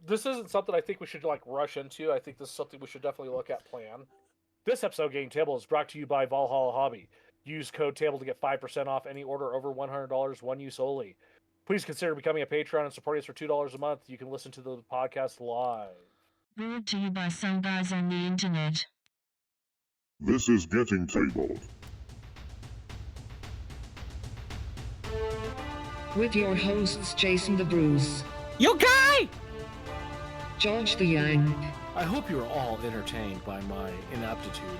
This isn't something I think we should like rush into. I think this is something we should definitely look at plan. This episode of Game Table is brought to you by Valhalla Hobby. Use code TABLE to get 5% off any order over $100, one use only. Please consider becoming a patron and supporting us for $2 a month. You can listen to the podcast live. Brought to you by some guys on the internet. This is Getting Tabled. With your hosts, Jason the Bruce, You guy! George the Yang, I hope you're all entertained by my inaptitude.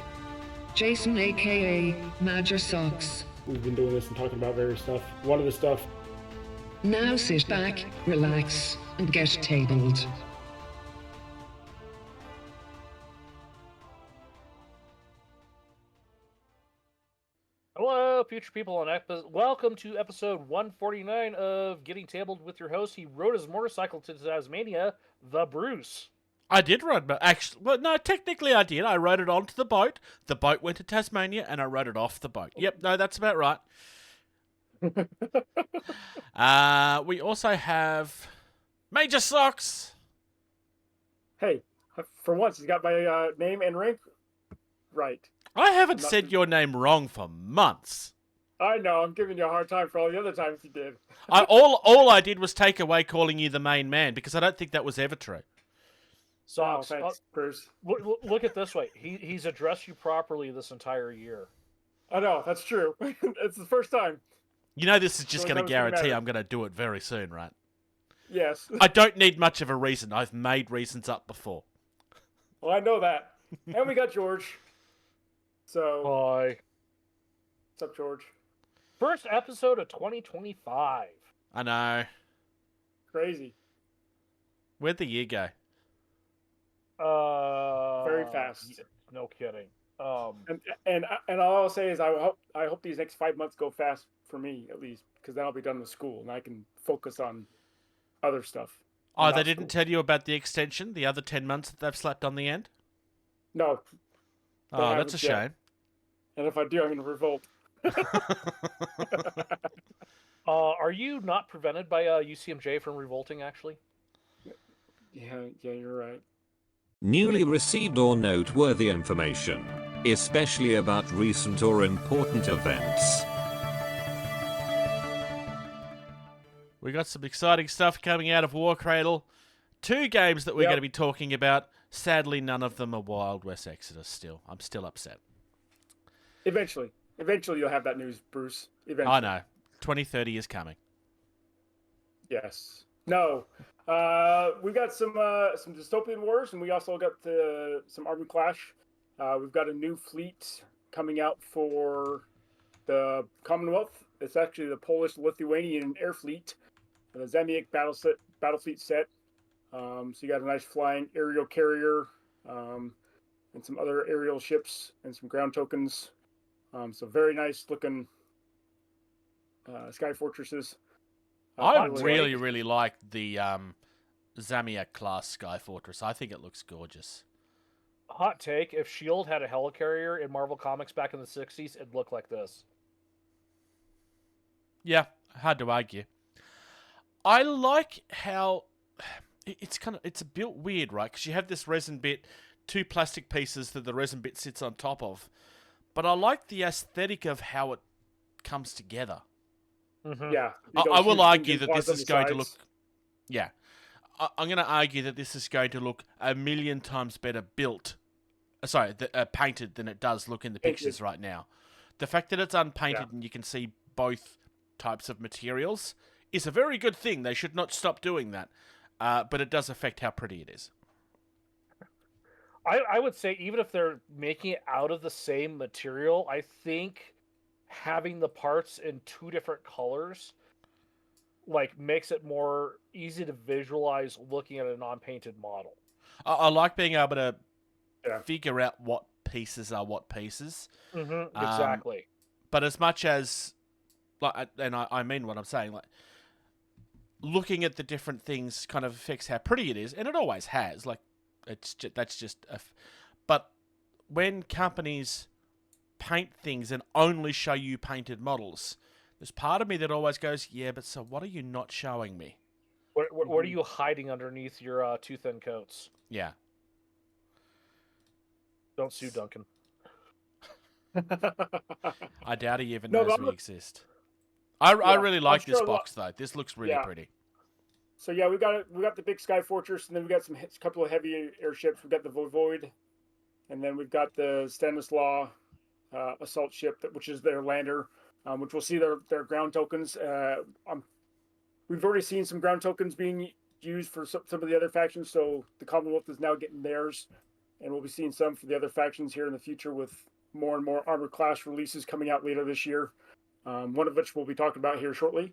Jason aka Major Socks. We've been doing this and talking about various stuff. One of the stuff. Now sit back, relax, and get tabled. Hello, future people, and welcome to episode 149 of Getting Tabled with your host. He rode his motorcycle to Tasmania, the Bruce. I did ride, but actually, well, no, technically I did. I rode it onto the boat went to Tasmania, and I rode it off the boat. Yep, no, that's about right. We also have Major Socks. Hey, for once, he's got my name and rank right. I haven't said your name wrong for months. I know, I'm giving you a hard time for all the other times you did. All I did was take away calling you the main man, because I don't think that was ever true. So, thanks, Bruce. look at this way. He's addressed you properly this entire year. I know, that's true. It's the first time. You know this is just So going that to was gonna guarantee matter. I'm going to do it very soon, right? Yes. I don't need much of a reason. I've made reasons up before. Well, I know that. And we got George. So, Hi. what's up, George? First episode of 2025. I know. Crazy. Uh, Where'd the year go? Very fast. No kidding. And all I'll say is I hope these next 5 months go fast for me, at least, because then I'll be done with school and I can focus on other stuff. Oh, Not they didn't school. tell you about the extension, the other 10 months that they've slapped on the end? No. Oh, that's a haven't yet. shame. And if I do, I'm going to revolt. Are you not prevented by UCMJ from revolting, actually? Yeah, you're right. Newly received or noteworthy information, especially about recent or important events. We got some exciting stuff coming out of War Cradle. 2 games that we're Yep. going to be talking about. Sadly, none of them are Wild West Exodus still. I'm still upset. Eventually you'll have that news, Bruce. Eventually. I know. 2030 is coming. Yes. No. We've got some dystopian wars, and we also got some army clash. We've got a new fleet coming out for the Commonwealth. It's actually the Polish-Lithuanian Air Fleet, the Zamiak battle fleet set. So you got a nice flying aerial carrier, and some other aerial ships and some ground tokens. So very nice looking sky fortresses. I really like the Zamiak class Sky Fortress. I think it looks gorgeous. Hot take, if S.H.I.E.L.D. had a helicarrier in Marvel Comics back in the 60s, it'd look like this. Yeah, hard to argue. I like how it's built weird, right? Because you have this resin bit, 2 plastic pieces that the resin bit sits on top of. But I like the aesthetic of how it comes together. Mm-hmm. Yeah. I will argue that this on is the going to look... sides. Yeah. I'm going to argue that this is going to look a million times better built... painted than it does look in the Painted. pictures right now. The fact that it's unpainted Yeah. and you can see both types of materials is a very good thing. They should not stop doing that. But it does affect how pretty it is. I would say even if they're making it out of the same material, I think having the parts in 2 different colors like makes it more easy to visualize looking at a non-painted model. I like being able to Yeah. figure out what pieces are what pieces. Mm-hmm. Exactly. But as much as, like, and I mean what I'm saying, like, looking at the different things kind of affects how pretty it is, and it always has. Like, that's just but when companies paint things and only show you painted models, there's part of me that always goes, yeah, but so what are you not showing me? What are you hiding underneath your too thin coats? Yeah. Don't sue Duncan. I doubt he even No, knows but we I'm exist. I Yeah, really I'm like sure this a lot- box though. This looks really Yeah. pretty. So yeah, we got the big Sky Fortress, and then we got a couple of heavy airships. We got the Void, and then we've got the Stanislaw assault ship, which is their lander, which we'll see their ground tokens. We've already seen some ground tokens being used for some of the other factions, so the Commonwealth is now getting theirs, and we'll be seeing some for the other factions here in the future with more and more armor class releases coming out later this year. One of which we'll be talking about here shortly.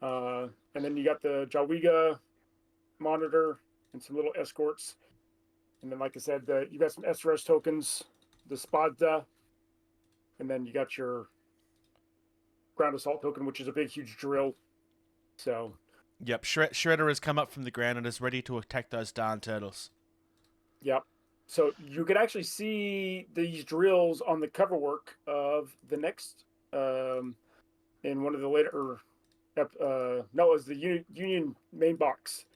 And then you got the Jawiga monitor and some little escorts. And then, like I said, you got some SRS tokens, the Spada, and then you got your ground assault token, which is a big, huge drill. So, Yep, Shredder has come up from the ground and is ready to attack those darn turtles. yep. So you could actually see these drills on the cover work of the next, in one of the later, no, it was the Union main box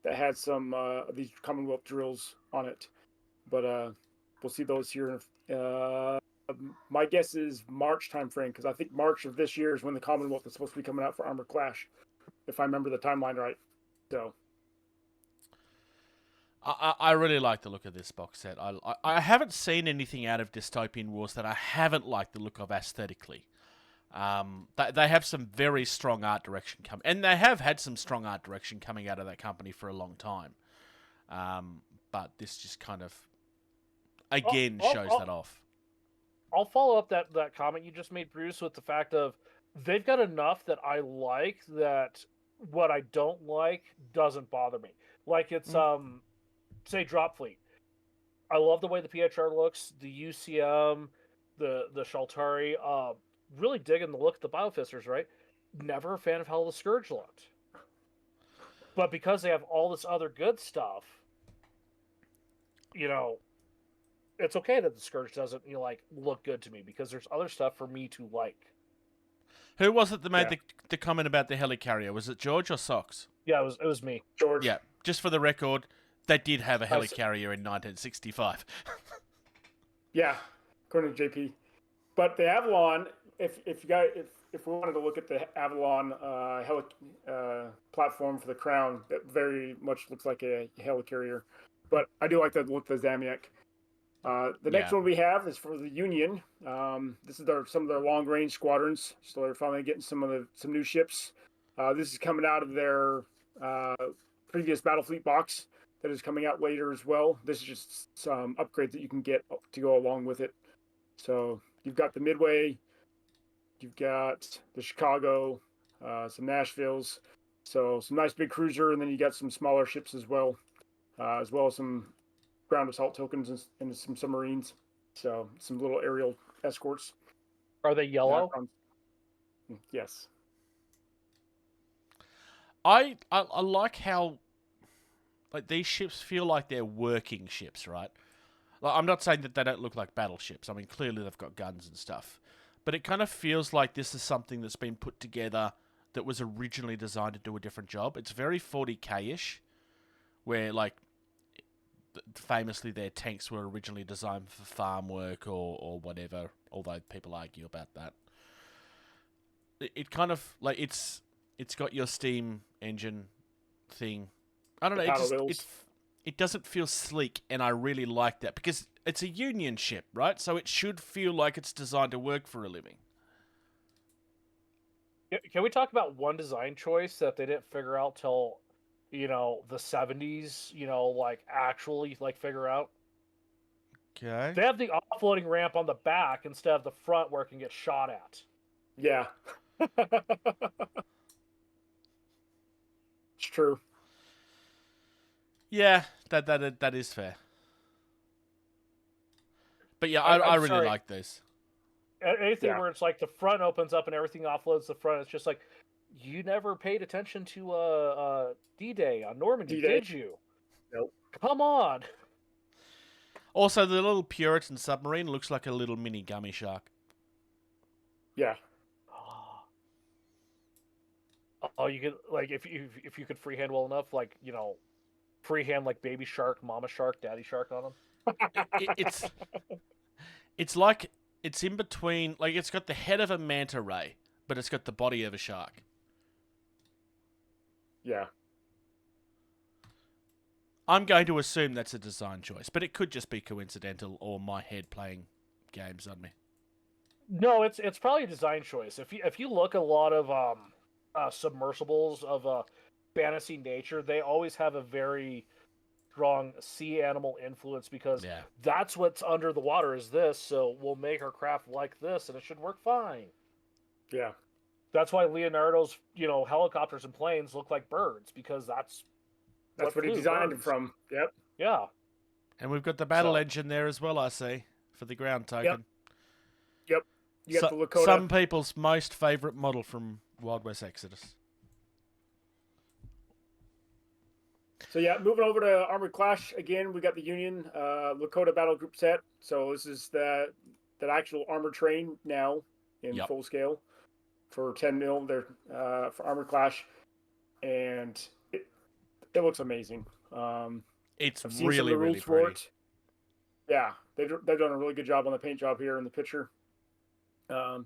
that had some of these Commonwealth drills on it. But we'll see those here. My guess is March timeframe, because I think March of this year is when the Commonwealth is supposed to be coming out for Armor Clash, if I remember the timeline right. So I really like the look of this box set. I haven't seen anything out of Dystopian Wars that I haven't liked the look of aesthetically. They have some very strong art direction and they have had some strong art direction coming out of that company for a long time. But this just kind of again shows that off. I'll follow up that comment you just made, Bruce, with the fact of they've got enough that I like that what I don't like doesn't bother me. Like it's say Drop Fleet. I love the way the PHR looks, the UCM, the Shaltari. Really digging the look of the Biofisters, right? Never a fan of how the Scourge looked. But because they have all this other good stuff, it's okay that the Scourge doesn't look good to me because there's other stuff for me to like. Who was it that made the comment about the helicarrier? Was it George or Sox? Yeah, it was me. George. Yeah, just for the record, they did have a helicarrier in 1965. Yeah, according to JP. But the Avalon, if we wanted to look at the Avalon platform for the crown, that very much looks like a helicarrier. But I do like the look of the Zamiak. The next one we have is for the Union. This is some of their long range squadrons. So they're finally getting some new ships. This is coming out of their previous Battlefleet box that is coming out later as well. This is just some upgrades that you can get to go along with it. So you've got the Midway, you've got the Chicago, some Nashvilles, so some nice big cruiser, and then you got some smaller ships as well as some ground assault tokens and some submarines. So some little aerial escorts. Are they yellow? Yes. I like how these ships feel like they're working ships, right? Like, I'm not saying that they don't look like battleships. I mean, clearly they've got guns and stuff. But it kind of feels like this is something that's been put together that was originally designed to do a different job. It's very 40K-ish, where, famously their tanks were originally designed for farm work or whatever, although people argue about that. It kind of, it's got your steam engine thing. I don't know, it doesn't feel sleek, and I really like that, because it's a Union ship, right? So it should feel like it's designed to work for a living. Can we talk about one design choice that they didn't figure out till, the 70s, actually, figure out? Okay. They have the offloading ramp on the back instead of the front where it can get shot at. Yeah. It's true. Yeah, that is fair. But yeah, I really like this. Anything where it's like the front opens up and everything offloads the front, it's just like, you never paid attention to D-Day on Normandy, D-Day. did you? Nope. Come on. Also, the little Puritan submarine looks like a little mini gummy shark. Yeah. Oh, you could like if you could freehand well enough, like freehand like baby shark, mama shark, daddy shark on them. It's like it's in between. Like it's got the head of a manta ray, but it's got the body of a shark. Yeah. I'm going to assume that's a design choice, but it could just be coincidental or my head playing games on me. No, it's probably a design choice. If you look at a lot of submersibles of fantasy nature, they always have a very strong sea animal influence because that's what's under the water is this. So we'll make our craft like this, and it should work fine. Yeah. That's why Leonardo's helicopters and planes look like birds because that's what he designed them from. Yep. Yeah. And we've got the battle engine there as well, I see, for the ground token. Yep. You got the Lakota. Some people's most favourite model from Wild West Exodus. So yeah, moving over to Armored Clash again, we got the Union Lakota Battle Group set. So this is that actual armored train now in full scale for 10 mil. There for Armored Clash, and it looks amazing. It's really pretty. Yeah, they've done a really good job on the paint job here in the picture. And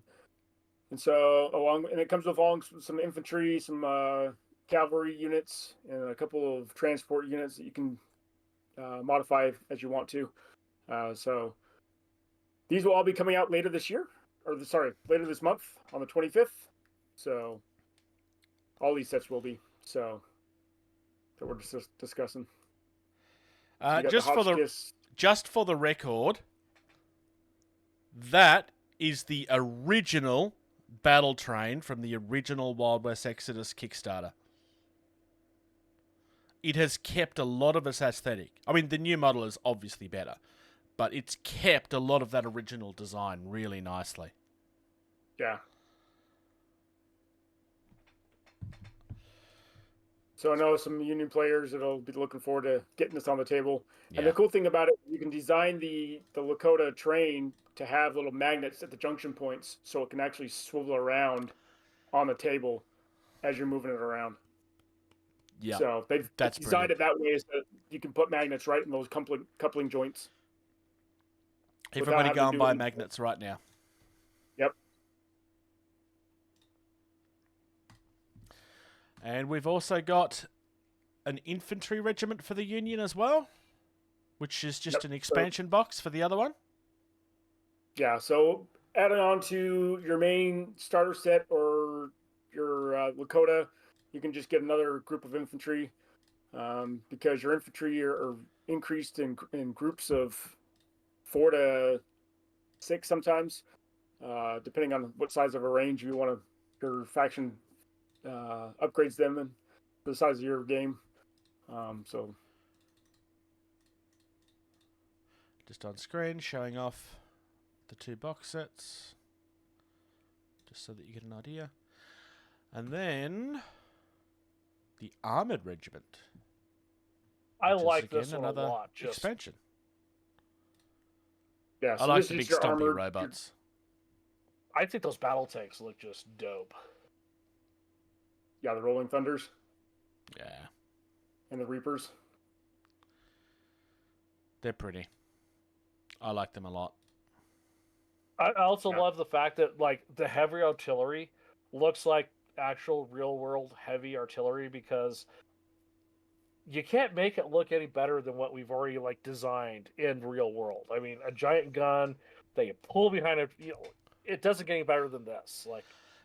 so it comes with some infantry, some cavalry units, and a couple of transport units that you can modify as you want to. So these will all be coming out later this year, later this month on the 25th. So all these sets will be that we're just discussing. Just for the record, that is the original battle train from the original Wild West Exodus Kickstarter. It has kept a lot of its aesthetic. I mean, the new model is obviously better, but it's kept a lot of that original design really nicely. Yeah. So I know some Union players that'll be looking forward to getting this on the table. Yeah. And the cool thing about it, you can design the Lakota train to have little magnets at the junction points so it can actually swivel around on the table as you're moving it around. Yeah. So they've designed it that way so that you can put magnets right in those coupling joints. Everybody go and buy magnets right now. Yep. And we've also got an infantry regiment for the Union as well, which is just an expansion box for the other one. Yeah, so adding on to your main starter set or your Lakota, you can just get another group of infantry because your infantry are increased in groups of 4 to 6 sometimes, depending on what size of a range you want your faction upgrades them and the size of your game. So just on screen showing off the 2 box sets, just so that you get an idea. And then the Armored Regiment. I like this one a lot. Expansion. Yeah, so I like the big stompy robots. I think those battle tanks look just dope. Yeah, the Rolling Thunders. Yeah. And the Reapers. They're pretty. I like them a lot. I also love the fact that the heavy artillery looks like actual real world heavy artillery because you can't make it look any better than what we've already designed in real world. I mean, a giant gun that you pull behind it, it doesn't get any better than this.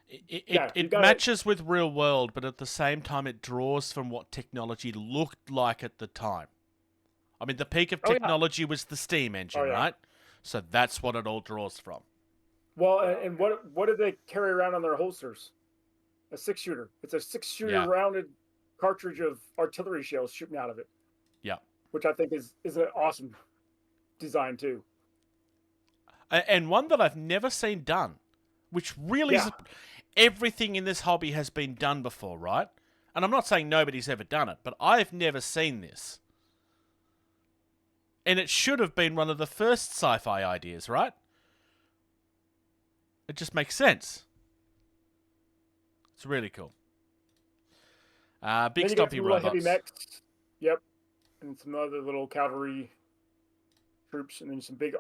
It matches with real world, but at the same time it draws from what technology looked like at the time. I mean, the peak of technology was the steam engine, right? So that's what it all draws from. Well, and what did they carry around on their holsters? A 6-shooter. It's a 6-shooter rounded cartridge of artillery shells shooting out of it. Yeah. Which I think is an awesome design too. And one that I've never seen done, which really is... Everything in this hobby has been done before, right? And I'm not saying nobody's ever done it, but I've never seen this. And it should have been one of the first sci-fi ideas, right? It just makes sense. It's really cool. Big Then you got stumpy some little heavy robots. mechs. Yep. And some other little cavalry troops, and then some big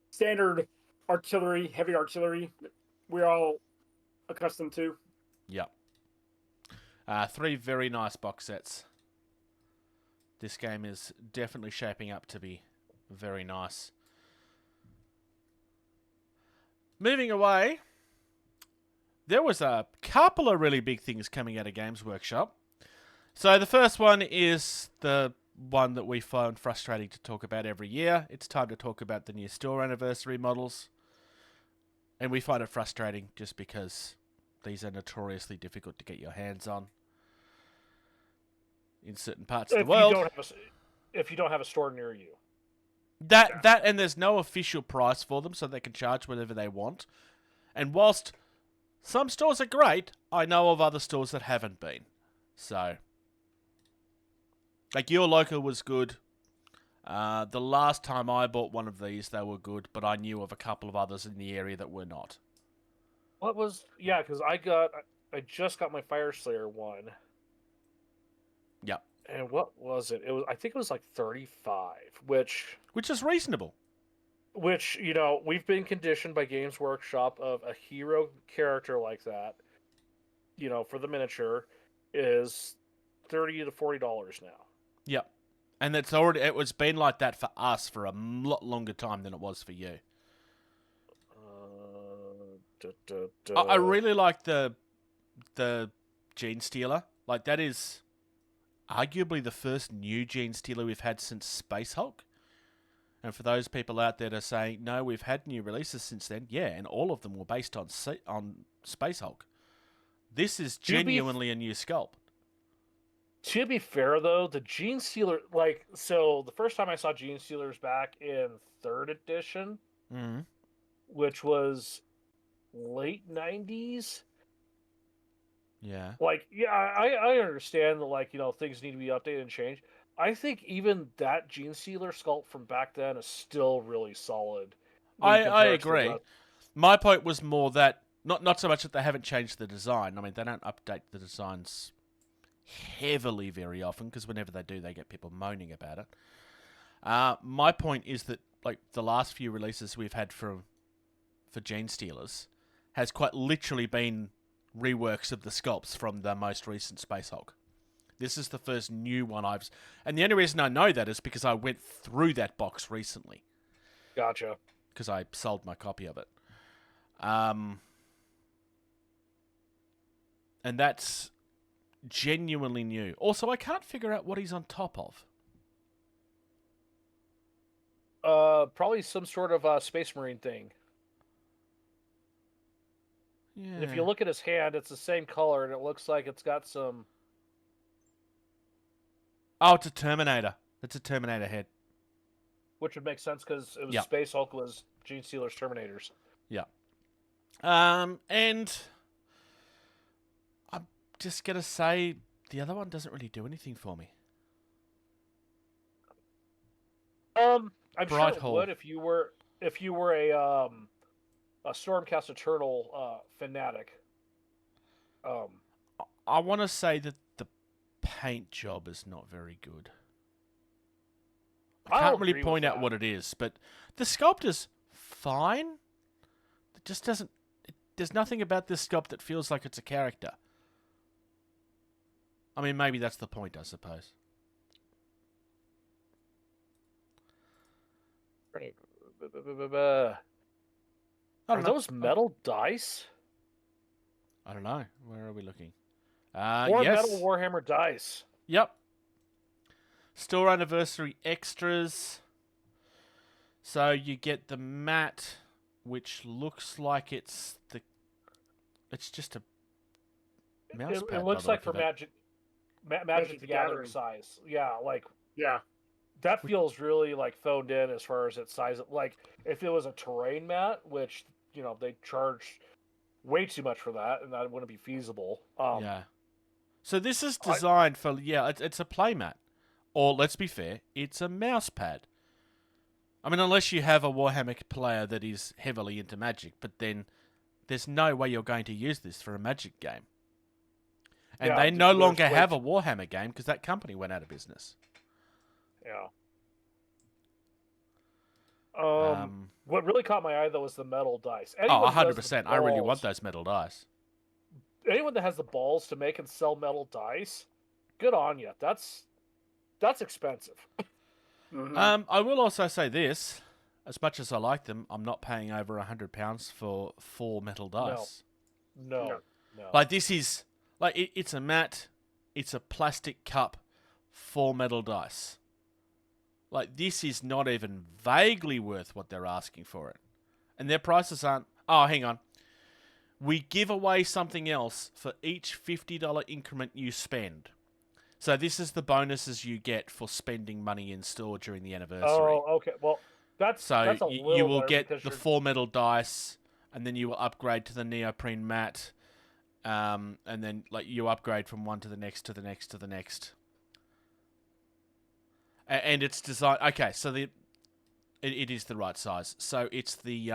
standard artillery, heavy artillery that we're all accustomed to. Yep. 3 very nice box sets. This game is definitely shaping up to be very nice. Moving away, there was a couple of really big things coming out of Games Workshop. So the first one is the one that we find frustrating to talk about every year. It's time to talk about the new store anniversary models. And we find it frustrating just because these are notoriously difficult to get your hands on in certain parts of the world. If you don't have a store near you. That and there's no official price for them, so they can charge whatever they want. And whilst some stores are great, I know of other stores that haven't been. So, like, your local was good. The last time I bought one of these, they were good, but I knew of a couple of others in the area that were not. Because I just got my Fire Slayer one. Yep. And what was it? I think it was like 35, which is reasonable. Which, we've been conditioned by Games Workshop of a hero character like that, for the miniature, is $30 to $40 now. Yep. And it was been like that for us for a lot longer time than it was for you. I really like the Gene Stealer. Like, that is arguably the first new Gene Stealer we've had since Space Hulk. And for those people out there that are saying, no, we've had new releases since then, yeah, and all of them were based on Space Hulk. This is genuinely a new sculpt. To be fair, though, the Gene Stealer, the first time I saw Gene Stealers back in 3rd edition, which was late 90s. Yeah. I understand that, things need to be updated and changed. I think even that Gene Stealer sculpt from back then is still really solid. I agree. My point was more that, not so much that they haven't changed the design. I mean, they don't update the designs heavily very often, because whenever they do, they get people moaning about it. My point is that, the last few releases we've had for Gene Stealers has quite literally been reworks of the sculpts from the most recent Space Hulk. This is the first new one and the only reason I know that is because I went through that box recently. Gotcha. Because I sold my copy of it. And that's genuinely new. Also, I can't figure out what he's on top of. Probably some sort of Space Marine thing. Yeah. And if you look at his hand, it's the same color, and it looks like it's got some... Oh, it's a Terminator. It's a Terminator head. Which would make sense, because it was Space Hulk was Gene Stealer's Terminators. Yeah. And I'm just going to say the other one doesn't really do anything for me. I'm Bright sure it Hole. would if you were a Stormcast Eternal fanatic. I want to say that the paint job is not very good. I can't really point out what it is, but the sculpt is fine. It just doesn't... There's nothing about this sculpt that feels like it's a character. I mean, maybe that's the point, I suppose. Are those metal dice? I don't know. Where are we looking? Or yes. metal Warhammer dice. Yep. Store anniversary extras. So you get the mat, which looks like it's just a mouse pad. It looks like for Magic the Gathering size. Yeah, Yeah. that feels really phoned in as far as its size. If it was a terrain mat, which they charge way too much for that, and that wouldn't be feasible. Yeah. So this is designed for it's a playmat, or let's be fair, it's a mouse pad. I mean, unless you have a Warhammer player that is heavily into Magic, but then there's no way you're going to use this for a Magic game. And Yeah, they no there's longer way have too- a Warhammer game because that company went out of business. Yeah. Um, What really caught my eye though was the metal dice. Oh, Anyone who has the 100%. I really want balls- those metal dice. Anyone that has the balls to make and sell metal dice, good on you. That's expensive. Mhm. I will also say this. As much as I like them, I'm not paying over £100 for 4 metal dice. No. Like, this is... Like, it's a mat. It's a plastic cup. 4 metal dice. Like, this is not even vaguely worth what they're asking for it. And their prices aren't... Oh, hang on. We give away something else for each $50 increment you spend. So this is the bonuses you get for spending money in store during the anniversary. Oh, okay. Well, that's So a you little will better get because the you're- 4 metal dice, and then you will upgrade to the neoprene mat, and then like you upgrade from one to the next to the next to the next. And it's designed. Okay, so it is the right size. So it's the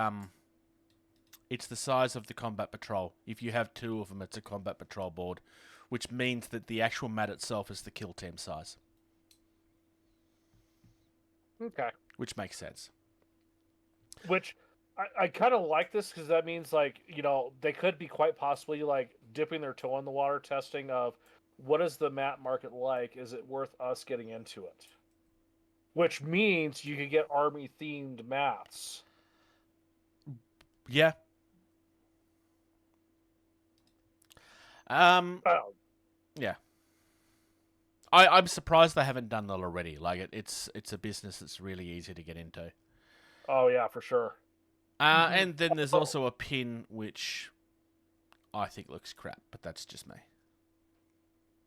size of the combat patrol. If you have 2 of them, it's a combat patrol board, which means that the actual mat itself is the kill team size, Okay. which makes sense. Which I kind of like this because that means like they could be quite possibly like dipping their toe in the water, testing of what is the mat market like? Is it worth us getting into it? Which means you could get army themed mats. Yeah. Oh, Yeah. I'm surprised they haven't done that already. Like it's a business that's really easy to get into. oh yeah, for sure. And then there's also a pin which I think looks crap, but that's just me.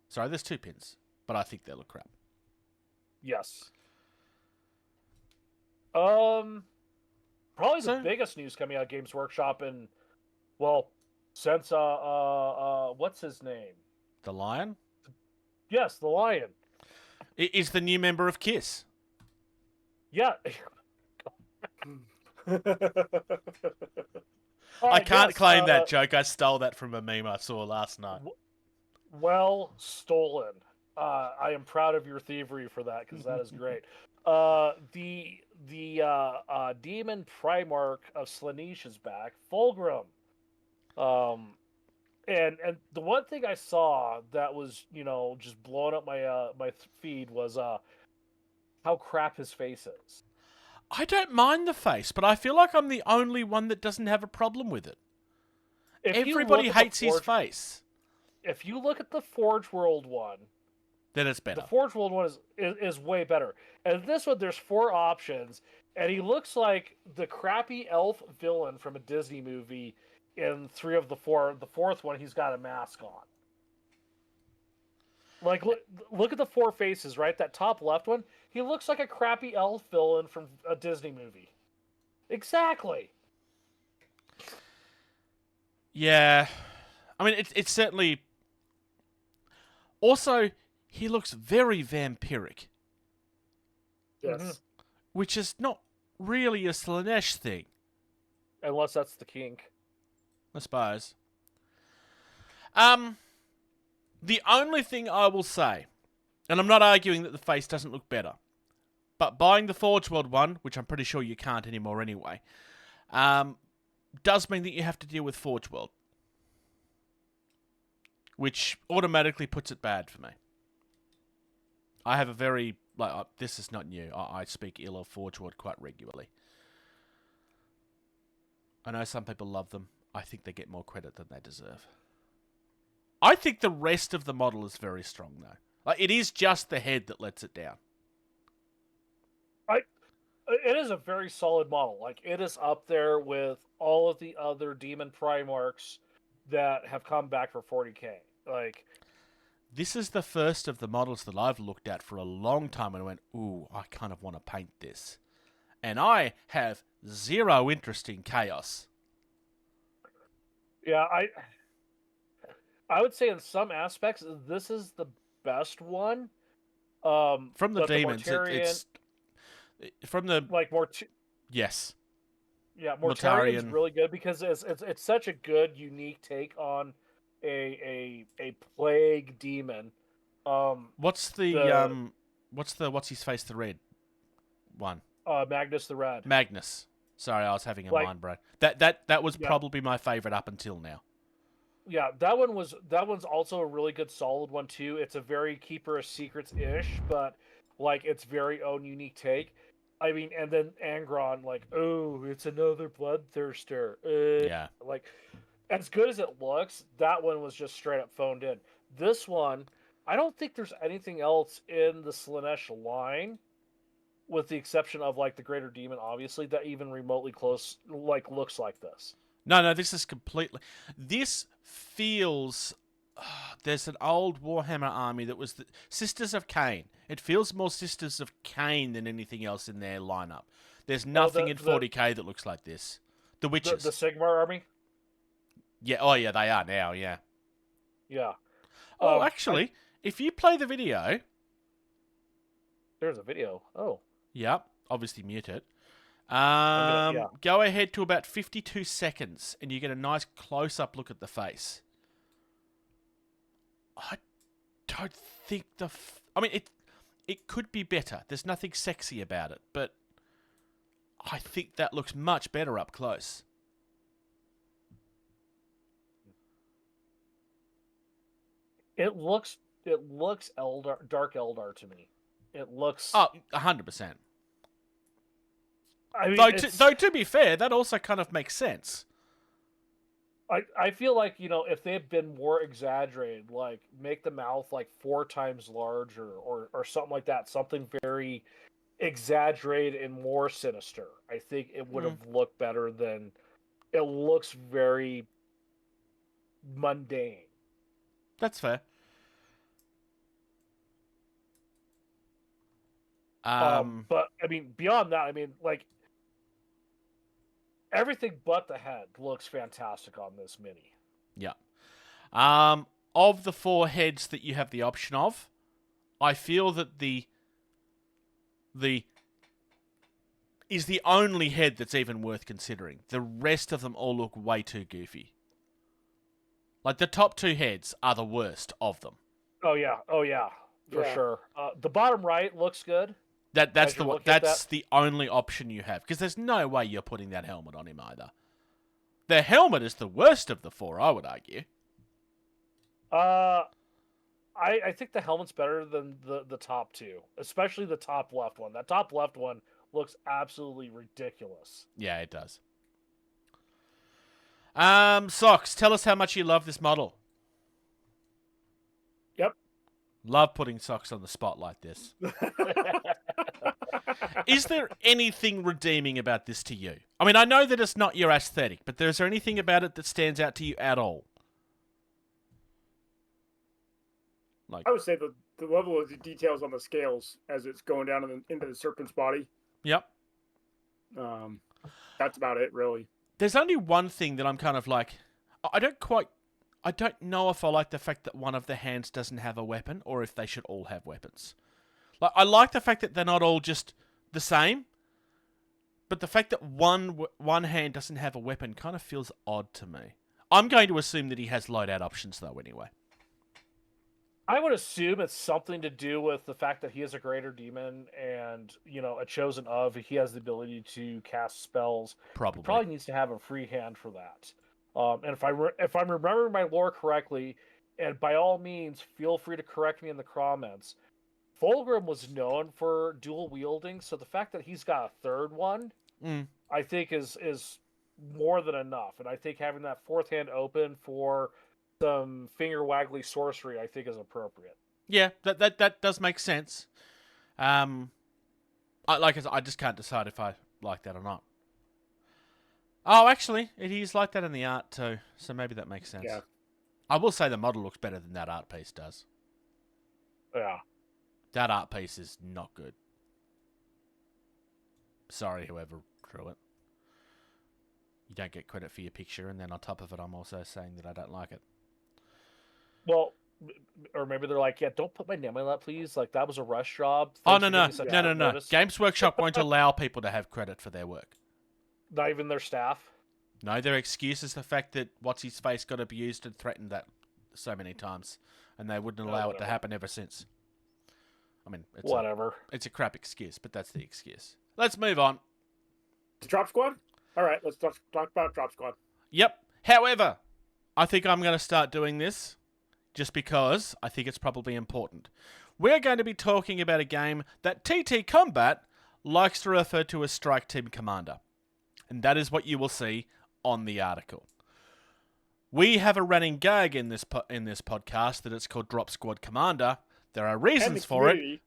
Sorry, there's 2 pins, but I think they look crap. Yes. Probably the So- biggest news coming out of Games Workshop and since what's his name? The Lion Yes, the Lion. is the new member of KISS. Yeah. I can't claim that joke. I stole that from a meme I saw last night. Well stolen. I am proud of your thievery for that because that is great. The demon Primarch of Slaanesh is back, Fulgrim. And the one thing I saw that was just blowing up my feed was how crap his face is. I don't mind the face, but I feel like I'm the only one that doesn't have a problem with it. If you Everybody look at the hates his face. If you look at the Forge World one, Then it's better. the Forge World one is way better. And this one, there's 4 options, and he looks like the crappy elf villain from a Disney movie in 3 of the 4. The 4th one, he's got a mask on. Like, look at the 4 faces, right? That top left one, he looks like a crappy elf villain from a Disney movie. Exactly. Yeah. I mean, it's certainly... Also, he looks very vampiric, Yes. Mhm. which is not really a Slaanesh thing, Unless that's the kink. I suppose. The only thing I will say, and I'm not arguing that the face doesn't look better, but buying the Forge World one, which I'm pretty sure you can't anymore anyway, does mean that you have to deal with Forge World, which automatically puts it bad for me. I have a very, this is not new, I speak ill of Forge World quite regularly. I know some people love them. I think they get more credit than they deserve. I think the rest of the model is very strong, though. Like, it is just the head that lets it down. It is a very solid model. Like, it is up there with all of the other Demon Primarchs that have come back for 40k. Like, This is the first of the models that I've looked at for a long time and I went, ooh, I kind of want to paint this. And I have zero interest in Chaos. yeah, I would say in some aspects this is the best one. From the but demons, Mortarion, it's... From the... like Yes. yeah, Mortarion's Mortarion. really good because it's such a good, unique take on a plague demon. What's what's his face? The red one. Magnus the Red. Magnus. Sorry, I was having a Like- mind break. That was Yeah. probably my favorite up until now. Yeah, that one's also a really good solid one too. It's a very Keeper of Secrets ish, but like its very own unique take. I mean, and then Angron, like, oh, it's another bloodthirster. Yeah. Like, as good as it looks, that one was just straight up phoned in. This one, I don't think there's anything else in the Slanesh line, with the exception of like the Greater Demon, obviously, that even remotely close like looks like this. No, this is completely. This feels. There's an old Warhammer army that was the Sisters of Cain. It feels more Sisters of Cain than anything else in their lineup. There's nothing in 40k that looks like this. The Witches. The Sigmar army. Yeah. Oh, yeah. They are now. Yeah. Yeah. Oh, actually, if you play the video. There's a video. Oh. Yep. Obviously mute it. yeah. Go ahead to about 52 seconds, and you get a nice close-up look at the face. I don't think I mean, it could be better. There's nothing sexy about it, but I think that looks much better up close. It looks Eldar, Dark Eldar to me. It looks. Oh, 100%. I mean, Though to be fair, that also kind of makes sense. I feel like, if they had been more exaggerated, like make the mouth like 4 times larger or something like that, something very exaggerated and more sinister, I think it would have looked better than it looks very mundane. That's fair. But I mean, beyond that, I mean, like everything but the head looks fantastic on this mini. Yeah. Of the 4 heads that you have the option of, I feel that the is the only head that's even worth considering. The rest of them all look way too goofy. Like the top 2 heads are the worst of them. Oh yeah, for sure. The bottom right looks good. That's the one. That's the only option you have, because there's no way you're putting that helmet on him either. The helmet is the worst of the 4, I would argue. I think the helmet's better than the top 2, especially the top left one. That top left one looks absolutely ridiculous. Yeah, it does. Socks, tell us how much you love this model. Yep. Love putting Socks on the spot like this. Is there anything redeeming about this to you? I mean, I know that it's not your aesthetic, but is there anything about it that stands out to you at all? Like, I would say the level of the details on the scales as it's going down into the serpent's body. Yep. That's about it, really. There's only one thing that I'm kind of like, I don't know if I like the fact that one of the hands doesn't have a weapon, or if they should all have weapons. Like, I like the fact that they're not all just the same, but the fact that one hand doesn't have a weapon kind of feels odd to me. I'm going to assume that he has loadout options, though, anyway. I would assume it's something to do with the fact that he is a greater demon and, a chosen of. He has the ability to cast spells. Probably. Probably needs to have a free hand for that. And if I'm remembering my lore correctly, and by all means, feel free to correct me in the comments, Fulgrim was known for dual wielding, so the fact that he's got a third one, I think is more than enough. And I think having that 4th hand open for some finger waggly sorcery, I think, is appropriate. Yeah, that does make sense. I just can't decide if I like that or not. Oh, actually, it is like that in the art too, so maybe that makes sense. Yeah. I will say the model looks better than that art piece does. Yeah. That art piece is not good. Sorry, whoever drew it. You don't get credit for your picture, and then on top of it, I'm also saying that I don't like it. Well, or maybe they're like, yeah, don't put my name on that, please. Like, that was a rush job. Oh, Thanks for no. giving me such short notice. Games Workshop won't allow people to have credit for their work. Not even their staff. No, their excuse is the fact that What's-His-Face got abused and threatened that so many times, and they wouldn't allow it to happen ever since. I mean, Whatever. It's a crap excuse, but that's the excuse. Let's move on. To Drop Squad? All right, let's talk about Drop Squad. Yep. However, I think I'm going to start doing this just because I think it's probably important. We're going to be talking about a game that TT Combat likes to refer to as StrikeTeam Commander. And that is what you will see on the article. We have a running gag in this podcast that it's called Dropsquad Commander. There are reasons for it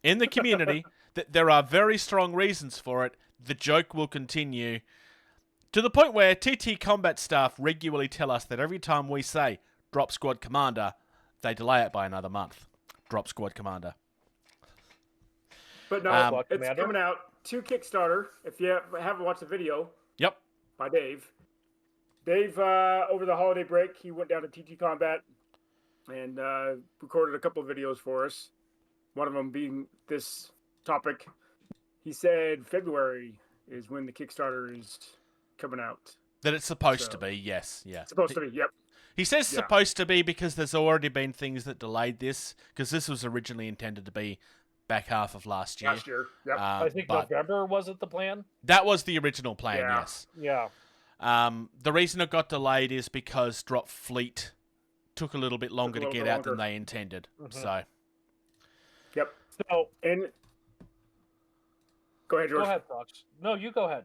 in the community. That there are very strong reasons for it. The joke will continue to the point where TT Combat staff regularly tell us that every time we say Dropsquad Commander, they delay it by another month. Dropsquad Commander. But no, it's coming out to Kickstarter. If you haven't watched the video, yep, by Dave. Dave, over the holiday break, he went down to TT Combat and recorded a couple of videos for us. One of them being this topic. He said February is when the Kickstarter is coming out. That it's supposed to be, yes. Yeah. Supposed to be, yep. He says supposed to be because there's already been things that delayed this, because this was originally intended to be back half of last year. Yep. I think November wasn't the plan. That was the original plan, yes. Yeah. The reason it got delayed is because Drop Fleet took a little bit longer to get out than they intended. Mm-hmm. So. Yep. So, and go ahead, George. Go ahead, Fox. No, you go ahead.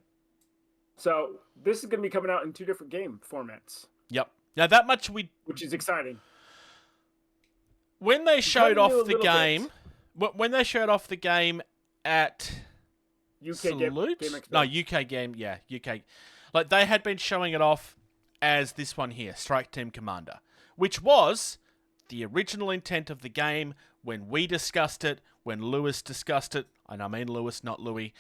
So this is going to be coming out in 2 different game formats. Yep. Now that much which is exciting. When they showed off the game, when they showed off the game at UK Salute? Game Expo. No, UK game, yeah, UK. Like they had been showing it off as this one here, StrikeTeam Commander, which was the original intent of the game when we discussed it, when Lewis discussed it, and I mean Lewis, not Louis.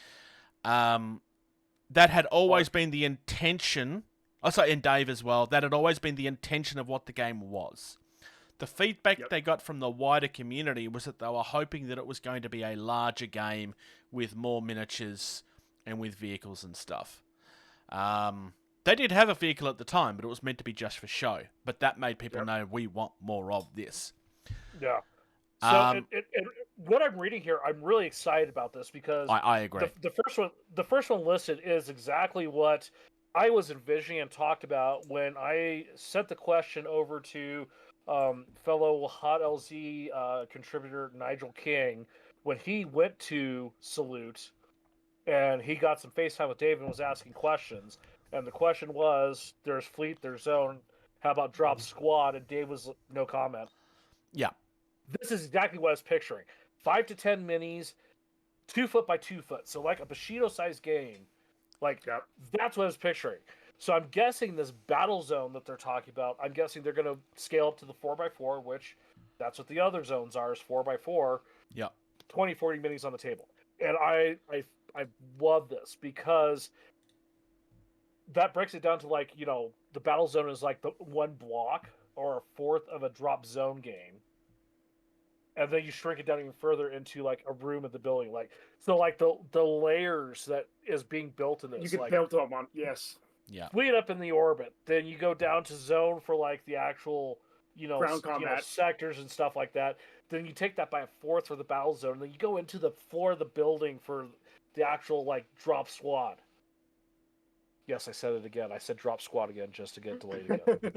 That had always been the intention. And Dave as well. That had always been the intention of what the game was. The feedback they got from the wider community was that they were hoping that it was going to be a larger game with more miniatures and with vehicles and stuff. They did have a vehicle at the time, but it was meant to be just for show. But that made people know we want more of this. Yeah. So what I'm reading here, I'm really excited about this because I agree. The first one listed is exactly what I was envisioning and talked about when I sent the question over to fellow Hot LZ contributor Nigel King when he went to Salute and he got some FaceTime with Dave and was asking questions. And the question was, there's Fleet, there's Zone, how about Drop Squad? And Dave was no comment. Yeah. This is exactly what I was picturing. 5 to 10 minis, 2 foot by 2 foot. So like a Bushido-sized game. That's what I was picturing. So I'm guessing this Battlezone that they're talking about, I'm guessing they're going to scale up to the 4x4, which that's what the other zones are, is 4x4. Yeah. 20, 40 minis on the table. And I love this because that breaks it down to the Battlezone is like the one block or a fourth of a Drop Zone game. And then you shrink it down even further into like a room of the building. The layers that is being built in this. You can build them on, yes. Yeah. Fleet up in the orbit. Then you go down to Zone for like the actual, ground combat sectors and stuff like that. Then you take that by a fourth for the battle zone. And then you go into the floor of the building for the actual Drop Squad. Yes, I said it again. I said Drop Squad again just to get delayed again.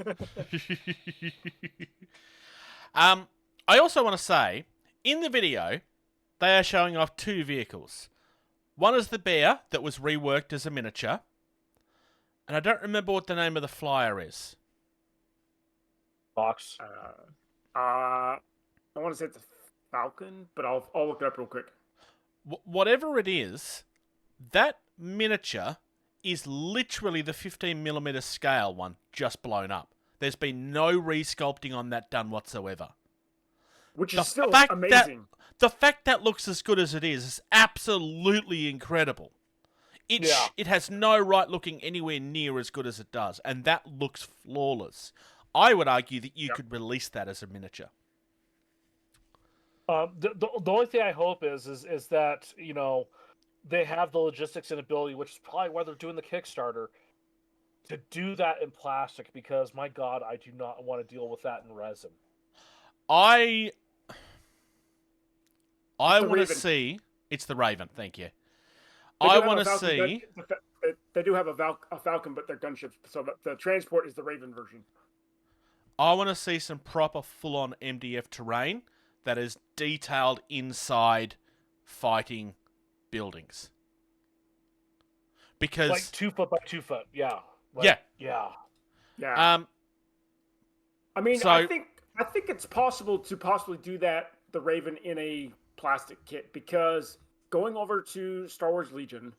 I also want to say, in the video, they are showing off 2 vehicles. One is the bear that was reworked as a miniature. And I don't remember what the name of the flyer is. Fox. I want to say it's a falcon, but I'll look it up real quick. Whatever it is, that miniature is literally the 15mm scale one, just blown up. There's been no resculpting on that done whatsoever. Which is still amazing. The fact that looks as good as it is absolutely incredible. It has no right looking anywhere near as good as it does, and that looks flawless. I would argue that you could release that as a miniature. The only thing I hope is that they have the logistics and ability, which is probably why they're doing the Kickstarter, to do that in plastic because, my God, I do not want to deal with that in resin. I want to Raven. see. It's the Raven. Thank you. They I do have want a to Falcon see. They do have a Falcon, but they're gunships. So the transport is the Raven version. I want to see some proper full-on MDF terrain that is detailed inside fighting buildings. Because Like 2 foot by 2 foot, yeah. Yeah. Yeah. I mean, so- I think it's possible to possibly do that, the Raven, in a plastic kit, because going over to Star Wars Legion,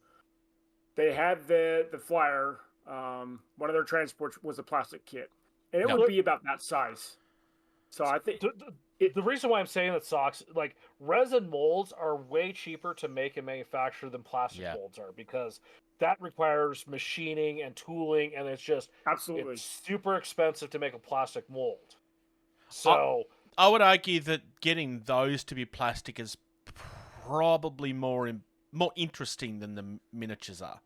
they had the flyer. One of their transports was a plastic kit, and it Yep. would be about that size. So I think The reason why I'm saying that socks, like resin molds are way cheaper to make and manufacture than plastic Yeah. molds are, because that requires machining and tooling, and it's just absolutely. it's super expensive to make a plastic mold. So I would argue that getting those to be plastic is probably more interesting than the miniatures are.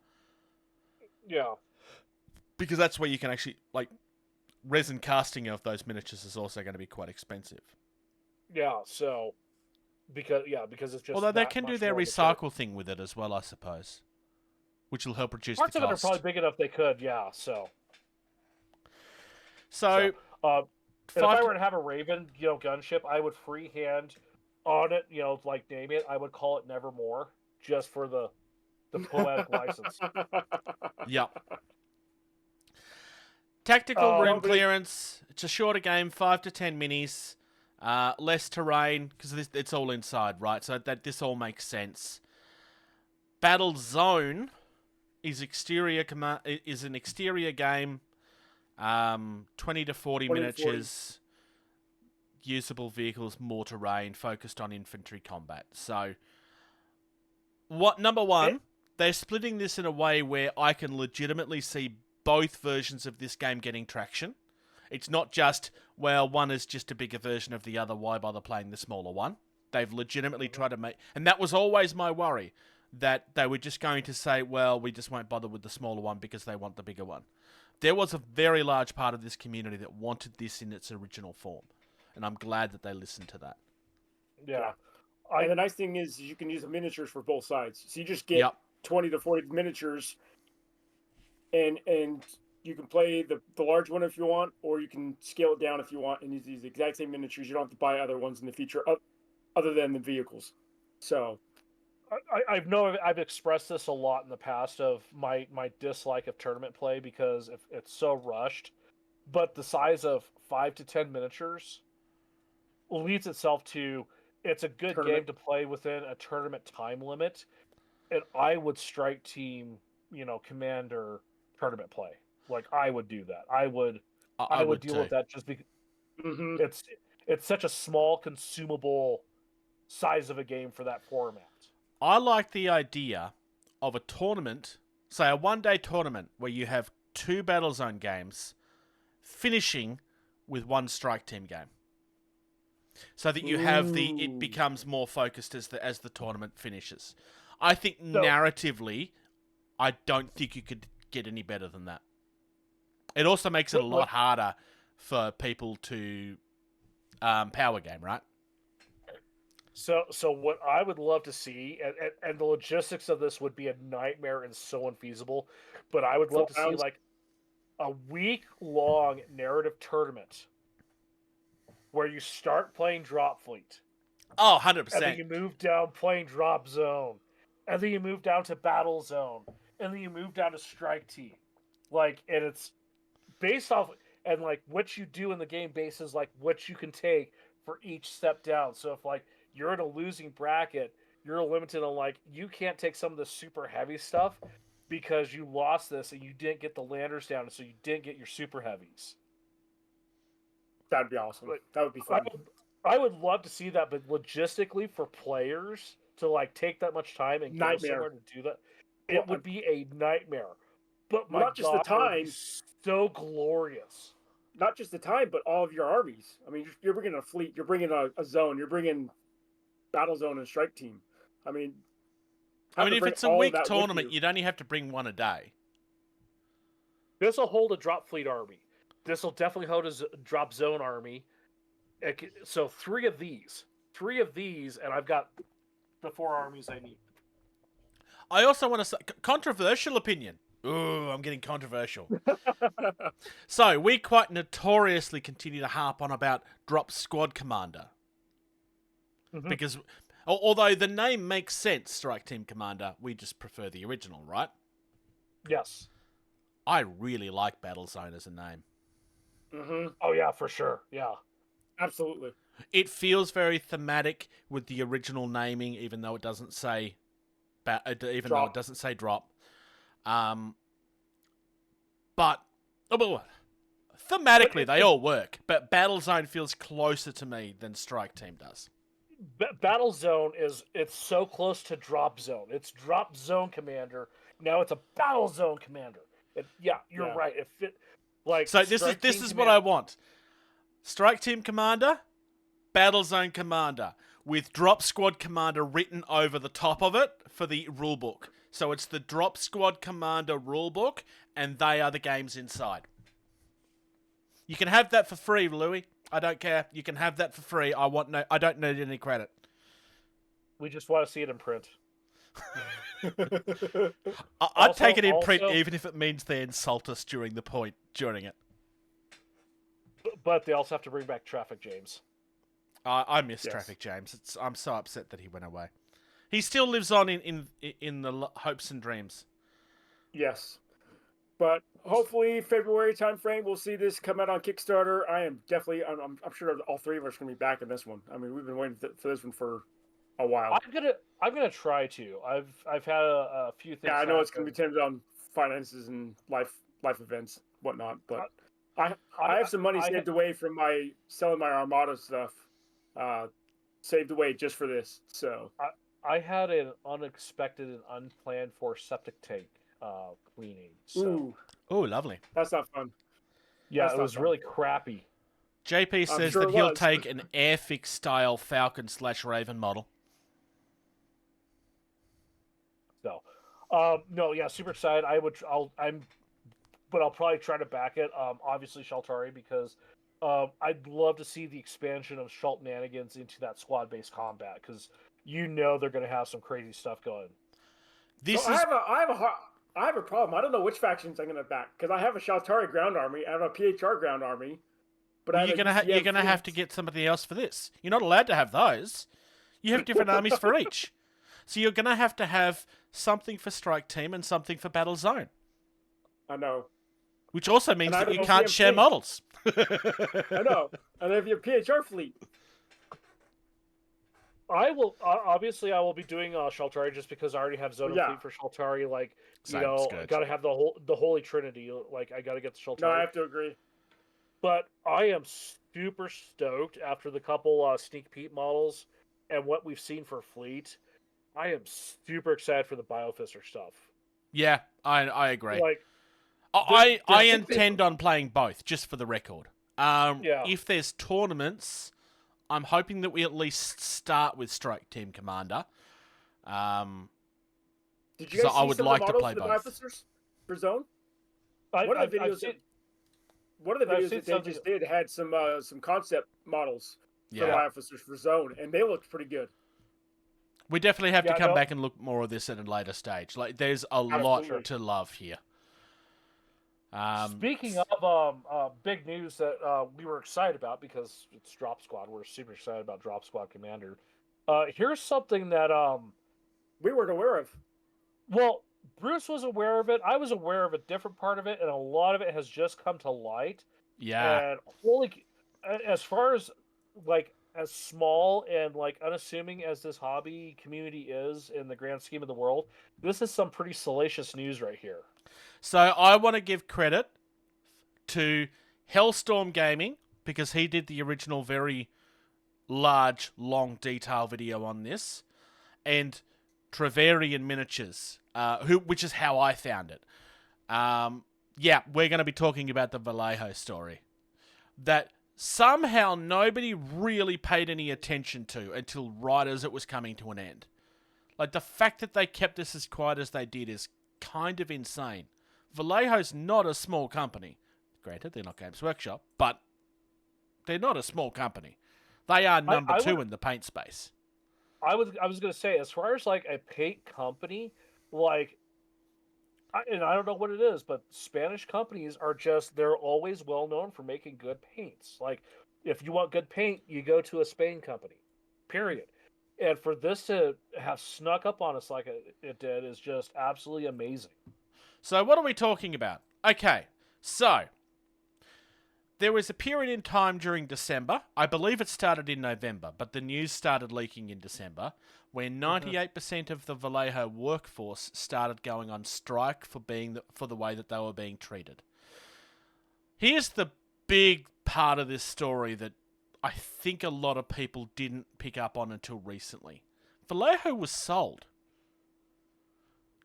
yeah, Because that's where you can actually, like, resin casting of those miniatures is also going to be quite expensive. yeah. So because it's just Although they that can do much their more of a recycle thing with it as well, I suppose. Which will help reduce parts the of it are cost. probably big enough they could, yeah. So And if five I to- were to have a Raven, gunship, I would freehand on it, like name it. I would call it Nevermore, just for the poetic license. yeah. Tactical Oh, room no, but clearance. It's a shorter game, 5 to 10 minis. Less terrain, because it's all inside, right? So that this all makes sense. Battlezone is an exterior game. 20 to 40 miniatures. Usable vehicles, more terrain, focused on infantry combat. So, number one, they're splitting this in a way where I can legitimately see both versions of this game getting traction. It's not just, well, one is just a bigger version of the other, why bother playing the smaller one? They've legitimately tried to make... And that was always my worry, that they were just going to say, well, we just won't bother with the smaller one because they want the bigger one. There was a very large part of this community that wanted this in its original form. And I'm glad that they listened to that. Yeah. And the nice thing is you can use the miniatures for both sides. So you just get Yep. 20 to 40 miniatures, and you can play the large one if you want, or you can scale it down if you want and use these exact same miniatures. You don't have to buy other ones in the future other than the vehicles. So I've expressed this a lot in the past of my dislike of tournament play because it's so rushed, but the size of 5 to 10 miniatures leads itself to it's a good game to play within a tournament time limit, and I would strike team, commander tournament play. Like I would do that. I would deal with that just because it's such a small consumable size of a game for that format. I like the idea of a tournament, say a one-day tournament, where you have 2 Battlezone games finishing with 1 StrikeTeam game. So that you have it becomes more focused as the tournament finishes. I think narratively, I don't think you could get any better than that. It also makes it a lot harder for people to power game, right? So what I would love to see, and the logistics of this would be a nightmare and so unfeasible, but I would love to see like a week-long narrative tournament where you start playing Drop Fleet. Oh, 100%. And then you move down playing Drop Zone. And then you move down to Battle Zone. And then you move down to Strike Team. Like, and it's based off, and like what you do in the game bases like what you can take for each step down. So if like you're in a losing bracket, you're limited on like, you can't take some of the super heavy stuff because you lost this and you didn't get the landers down. So you didn't get your super heavies. That'd be awesome. That would be fun. I would love to see that, but logistically for players to like take that much time and go somewhere to do that, it would be a nightmare. But not just the time, so glorious. Not just the time, but all of your armies. I mean, you're bringing a fleet, you're bringing a zone, you're bringing Battle Zone and Strike Team. I mean, if it's a week tournament, you'd only have to bring 1 a day. This will hold a drop fleet army. This will definitely hold a drop zone army. So 3 of these, and I've got the 4 armies I need. I also want to say, controversial opinion. Ooh, I'm getting controversial. So, we quite notoriously continue to harp on about Drop Squad Commander. Mm-hmm. Because, although the name makes sense, Strike Team Commander, we just prefer the original, right? Yes. I really like Battlezone as a name. Mm-hmm. Oh, yeah, for sure. Yeah. Absolutely. It feels very thematic with the original naming, even though it doesn't say drop. But thematically, they all work. But Battlezone feels closer to me than Strike Team does. Battlezone it's so close to Drop Zone. It's Drop Zone Commander. Now it's a Battlezone Commander. You're right. It fit like so. This is what I want. Strike Team Commander, Battlezone Commander, with Drop Squad Commander written over the top of it for the rulebook. So it's the Drop Squad Commander rulebook, and they are the games inside. You can have that for free, Louis. I don't care. You can have that for free. I don't need any credit. We just want to see it in print. I'd take it in print even if it means they insult us during it. But they also have to bring back Traffic James. I miss Traffic James. I'm so upset that he went away. He still lives on in the hopes and dreams. Yes. But hopefully February timeframe, we'll see this come out on Kickstarter. I'm sure all 3 of us are going to be back in this one. I mean, we've been waiting for this one for a while. I'm gonna try to. I've had a few things. Yeah, I know it's going to be dependent on finances and life events, whatnot. But I have some money saved away from selling my Armada stuff, saved away just for this. So I had an unexpected and unplanned for septic tank cleaning. So. Ooh, lovely. That's not fun. Yeah, it was really crappy. JP says that he'll take an Airfix style Falcon / Raven model. No, no, yeah, super excited. But I'll probably try to back it. Obviously Shaltari, because I'd love to see the expansion of Shaltmanigans into that squad-based combat, because they're going to have some crazy stuff going. I have a problem. I don't know which factions I'm going to back, because I have a Shaltari ground army, I have a PHR ground army, but you're gonna have to get somebody else for this. You're not allowed to have those. You have different armies for each. So you're gonna have to have something for Strike Team and something for Battlezone. I know. Which also means that you can't share models. I know. And if you have PHR fleet. I will obviously I will be doing Shaltari just because I already have Zone of Fleet for Shaltari. Like got to have the Holy Trinity. Like I got to get the Shaltari. No, I have to agree. But I am super stoked after the couple sneak peek models and what we've seen for Fleet. I am super excited for the Biofister stuff. Yeah, I agree. Like, I intend on playing both, just for the record. If there's tournaments, I'm hoping that we at least start with Strike Team Commander. Did you guys see I would some like of the to play models both for Zone? One of the videos that they just did had some concept models for Bioficers for Zone, and they looked pretty good. We definitely have to come back and look more of this at a later stage. Like, there's a lot to love here. Speaking of big news that we were excited about, because it's Drop Squad, we're super excited about Drop Squad Commander. Here's something that we weren't aware of. Well, Bruce was aware of it. I was aware of a different part of it, and a lot of it has just come to light. Yeah. And as far as as small and unassuming as this hobby community is in the grand scheme of the world, this is some pretty salacious news right here. So I want to give credit to Hellstorm Gaming, because he did the original very large, long, detail video on this, and Treverian Miniatures, which is how I found it. We're going to be talking about the Vallejo story that somehow nobody really paid any attention to until right as it was coming to an end. Like, the fact that they kept this as quiet as they did is kind of insane Vallejo's not a small company. Granted, they're not Games Workshop, but they're not a small company. They are number two in the paint space. I was going to say, as far as like a paint company, like, and I don't know what it is, but Spanish companies are they're always well known for making good paints. Like, if you want good paint, you go to a Spain company, period. And for this to have snuck up on us like it did is just absolutely amazing. So what are we talking about? Okay, so there was a period in time during December, I believe it started in November, but the news started leaking in December, where 98% of the Vallejo workforce started going on strike for the way that they were being treated. Here's the big part of this story that I think a lot of people didn't pick up on until recently. Vallejo was sold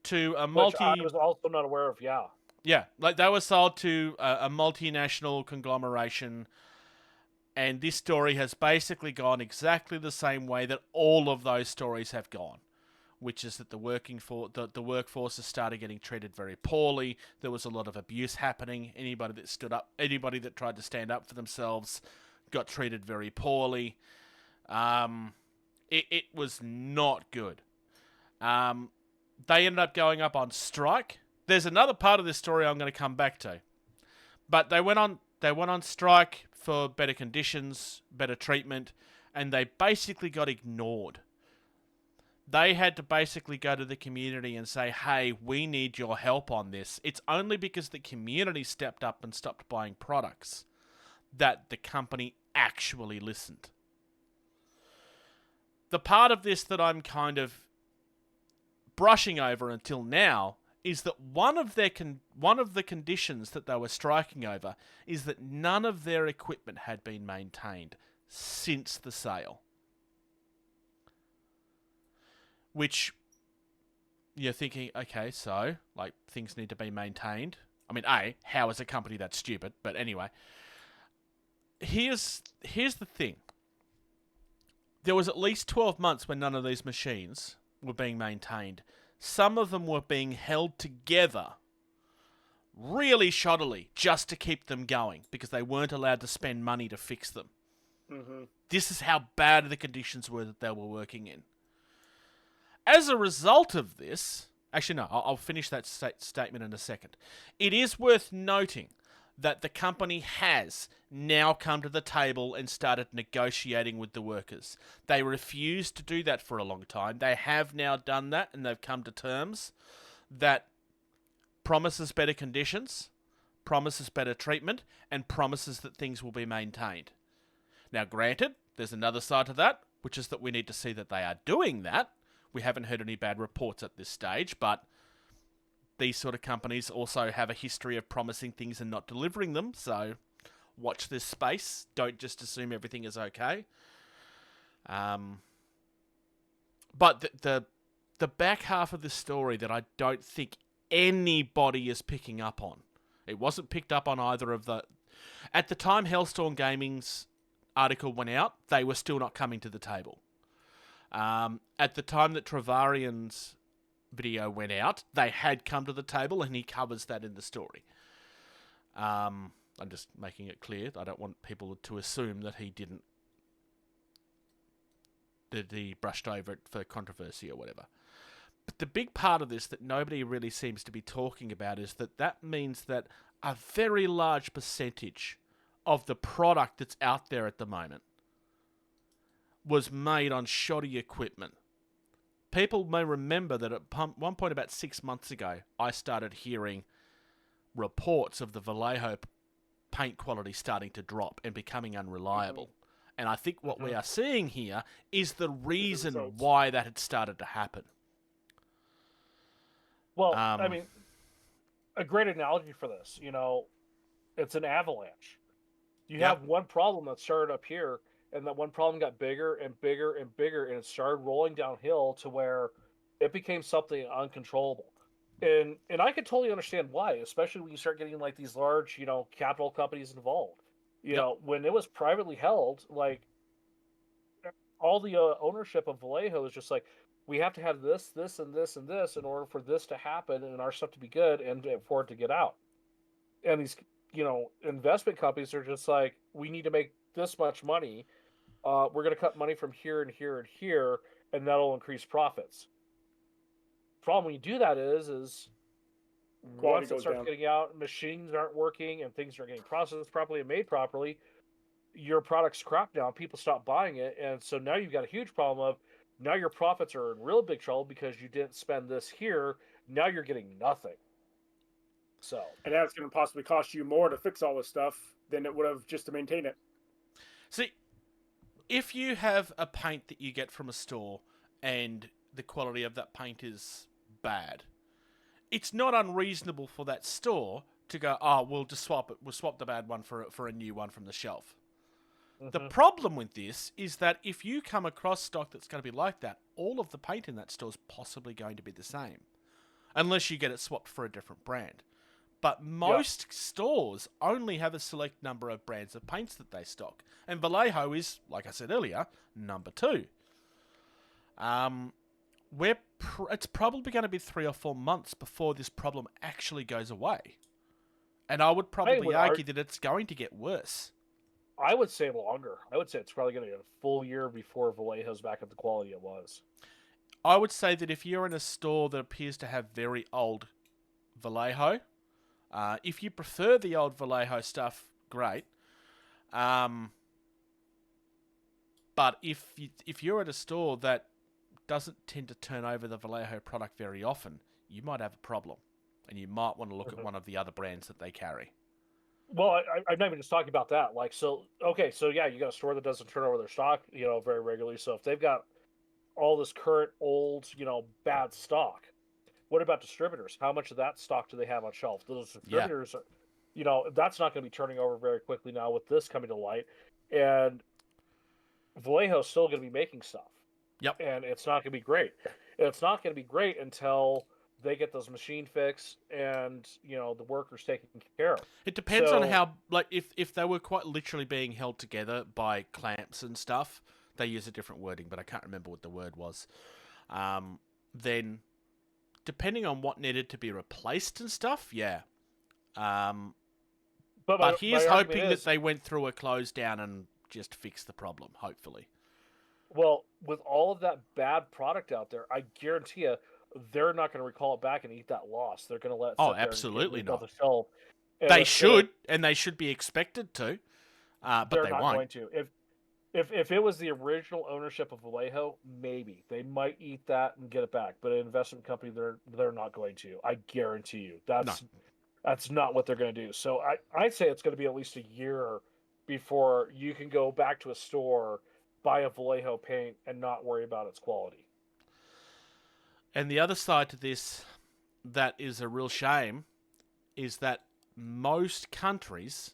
to a Which I was also not aware of, yeah. Yeah, like they were sold to a multinational conglomeration, and this story has basically gone exactly the same way that all of those stories have gone, which is that the workforce has started getting treated very poorly. There was a lot of abuse happening. Anybody that tried to stand up for themselves got treated very poorly. It was not good. They ended up going up on strike. There's another part of this story I'm going to come back to. But they went on strike for better conditions, better treatment, and they basically got ignored. They had to basically go to the community and say, hey, we need your help on this. It's only because the community stepped up and stopped buying products that the company actually listened. The part of this that I'm kind of brushing over until now is that one of the conditions that they were striking over is that none of their equipment had been maintained since the sale. Which you're thinking, okay, so like things need to be maintained. I mean, how is a company that stupid? But anyway, here's the thing. There was at least 12 months when none of these machines were being maintained. Some of them were being held together really shoddily just to keep them going because they weren't allowed to spend money to fix them. Mm-hmm. This is how bad the conditions were that they were working in. As a result of this, actually no, I'll finish that statement in a second. It is worth noting that the company has now come to the table and started negotiating with the workers. They refused to do that for a long time. They have now done that, and they've come to terms that promises better conditions, promises better treatment, and promises that things will be maintained. Now, granted, there's another side to that, which is that we need to see that they are doing that. We haven't heard any bad reports at this stage, but these sort of companies also have a history of promising things and not delivering them, so watch this space. Don't just assume everything is okay. But the back half of the story that I don't think anybody is picking up on. It wasn't picked up on either of the... At the time Hellstorm Gaming's article went out, they were still not coming to the table. At the time that Travarian's video went out, they had come to the table, and he covers that in the story. I'm just making it clear. I don't want people to assume that he didn't, that he brushed over it for controversy or whatever. But the big part of this that nobody really seems to be talking about is that means that a very large percentage of the product that's out there at the moment was made on shoddy equipment. People may remember that at one point about 6 months ago, I started hearing reports of the Vallejo paint quality starting to drop and becoming unreliable. And I think what we are seeing here is the reason why that had started to happen. Well, I mean, a great analogy for this, it's an avalanche. You have one problem that started up here, and that one problem got bigger and bigger and bigger, and it started rolling downhill to where it became something uncontrollable. And I can totally understand why, especially when you start getting like these large, capital companies involved. When it was privately held, like all the ownership of Vallejo is just like, we have to have this, this, and this, and this in order for this to happen and our stuff to be good and for it to get out. And these, investment companies are just like, we need to make this much money. We're going to cut money from here and here and here, and that'll increase profits. Problem when you do that is Quality once it goes starts down. getting out, machines aren't working and things aren't getting processed properly and made properly, your product's crap now. People stop buying it, and so now you've got a huge problem of now your profits are in real big trouble because you didn't spend this here. Now you're getting nothing. So, And that's going to possibly cost you more to fix all this stuff than it would have just to maintain it. See, if you have a paint that you get from a store and the quality of that paint is bad, it's not unreasonable for that store to go, oh, we'll just swap it. We'll swap the bad one for a new one from the shelf. The problem with this is that if you come across stock that's going to be like that, all of the paint in that store is possibly going to be the same, unless you get it swapped for a different brand. But most stores only have a select number of brands of paints that they stock, and Vallejo is, like I said earlier, number 2. It's probably going to be 3 or 4 months before this problem actually goes away, and I would probably argue that it's going to get worse. I would say longer. I would say it's probably going to be a full year before Vallejo's back at the quality it was. I would say that if you're in a store that appears to have very old Vallejo, if you prefer the old Vallejo stuff, great. But if you're at a store that doesn't tend to turn over the Vallejo product very often, you might have a problem, and you might want to look at one of the other brands that they carry. Well, I'm not even just talking about that. Like, so yeah, you got a store that doesn't turn over their stock, very regularly. So if they've got all this current old, bad stock, what about distributors? How much of that stock do they have on shelf? Those distributors, that's not going to be turning over very quickly now with this coming to light. And Vallejo's still going to be making stuff. Yep. And it's not going to be great. It's not going to be great until they get those machine fixed and, the workers taken care of. It depends on how, like, if they were quite literally being held together by clamps and stuff, they use a different wording, but I can't remember what the word was. Then, depending on what needed to be replaced and stuff, yeah. But here's hoping that they went through a close down and just fixed the problem, hopefully. Well, with all of that bad product out there, I guarantee you, they're not going to recall it back and eat that loss. They're going to let it sit there absolutely and not. the shelf. They should, and they should be expected to, but they not won't. Going to. If it was the original ownership of Vallejo, maybe they might eat that and get it back. But an investment company, they're not going to. I guarantee you. That's not what they're going to do. So I'd say it's going to be at least a year before you can go back to a store, buy a Vallejo paint, and not worry about its quality. And the other side to this that is a real shame is that most countries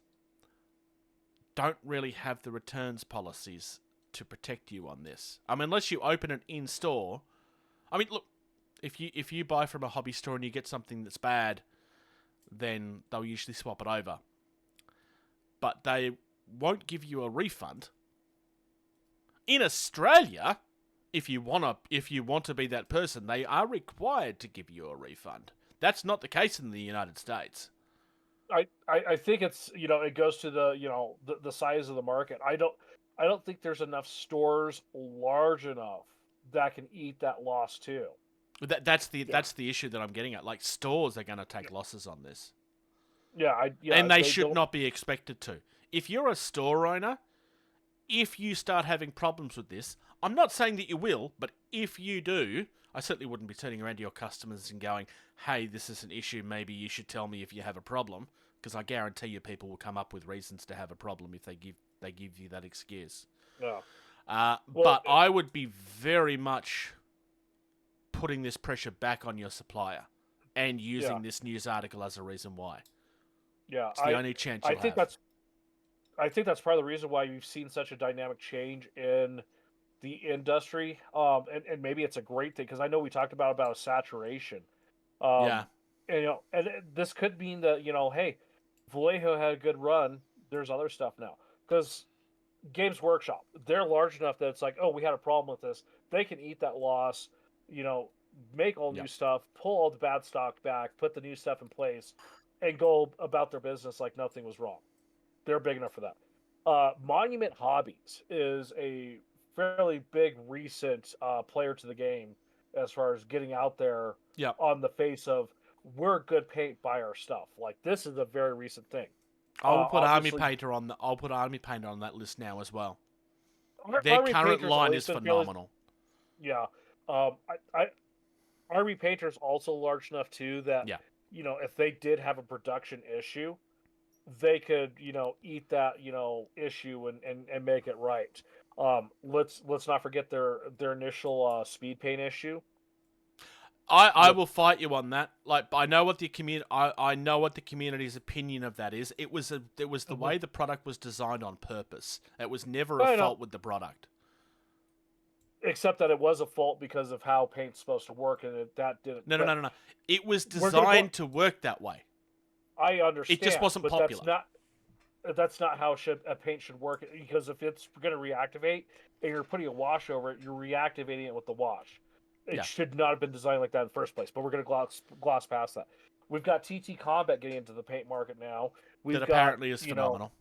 don't really have the returns policies to protect you on this. I mean, unless you open it in store. I mean, look, if you buy from a hobby store and you get something that's bad, then they'll usually swap it over. But they won't give you a refund. In Australia, if you want to be that person, they are required to give you a refund. That's not the case in the United States. I think it's it goes to the size of the market. I don't think there's enough stores large enough that can eat that loss too. That's the issue that I'm getting at. Like, stores are going to take losses on this. And they should not be expected to. If you're a store owner, if you start having problems with this, I'm not saying that you will, but if you do, I certainly wouldn't be turning around to your customers and going, hey, this is an issue, maybe you should tell me if you have a problem, because I guarantee you people will come up with reasons to have a problem if they give you that excuse. Yeah. But I would be very much putting this pressure back on your supplier and using this news article as a reason why. Yeah. It's the only chance you'll have. I think that's part of the reason why we've seen such a dynamic change in the industry. And maybe it's a great thing, because I know we talked about a saturation. And, and this could mean that, hey, Vallejo had a good run. There's other stuff now. Because Games Workshop, they're large enough that it's like, oh, we had a problem with this. They can eat that loss. make all Yeah. new stuff, pull all the bad stock back, put the new stuff in place, and go about their business like nothing was wrong. They're big enough for that. Monument Hobbies is a fairly big recent player to the game as far as getting out there Yeah. on the face of we're good paint, buy our stuff. Like this is a very recent thing. I'll put Army Obviously, Painter on I'll put Army Painter on that list now as well. Ar- Their Army current Painter's line always is been fairly- phenomenal. Yeah. Army Painter's also large enough too that Yeah. if they did have a production issue, they could eat that issue and make it right. Let's not forget their initial speed paint issue. I will fight you on that. Like I know what the I know what the community's opinion of that is. It was the way the product was designed on purpose. It was never a fault with the product. Except that it was a fault because of how paint's supposed to work, and that didn't. No. It was designed to work that way. I understand. It just wasn't but popular. That's not how a paint should work. Because if it's going to reactivate and you're putting a wash over it, you're reactivating it with the wash. It should not have been designed like that in the first place. But we're going to gloss past that. We've got TT Combat getting into the paint market now. That apparently is phenomenal.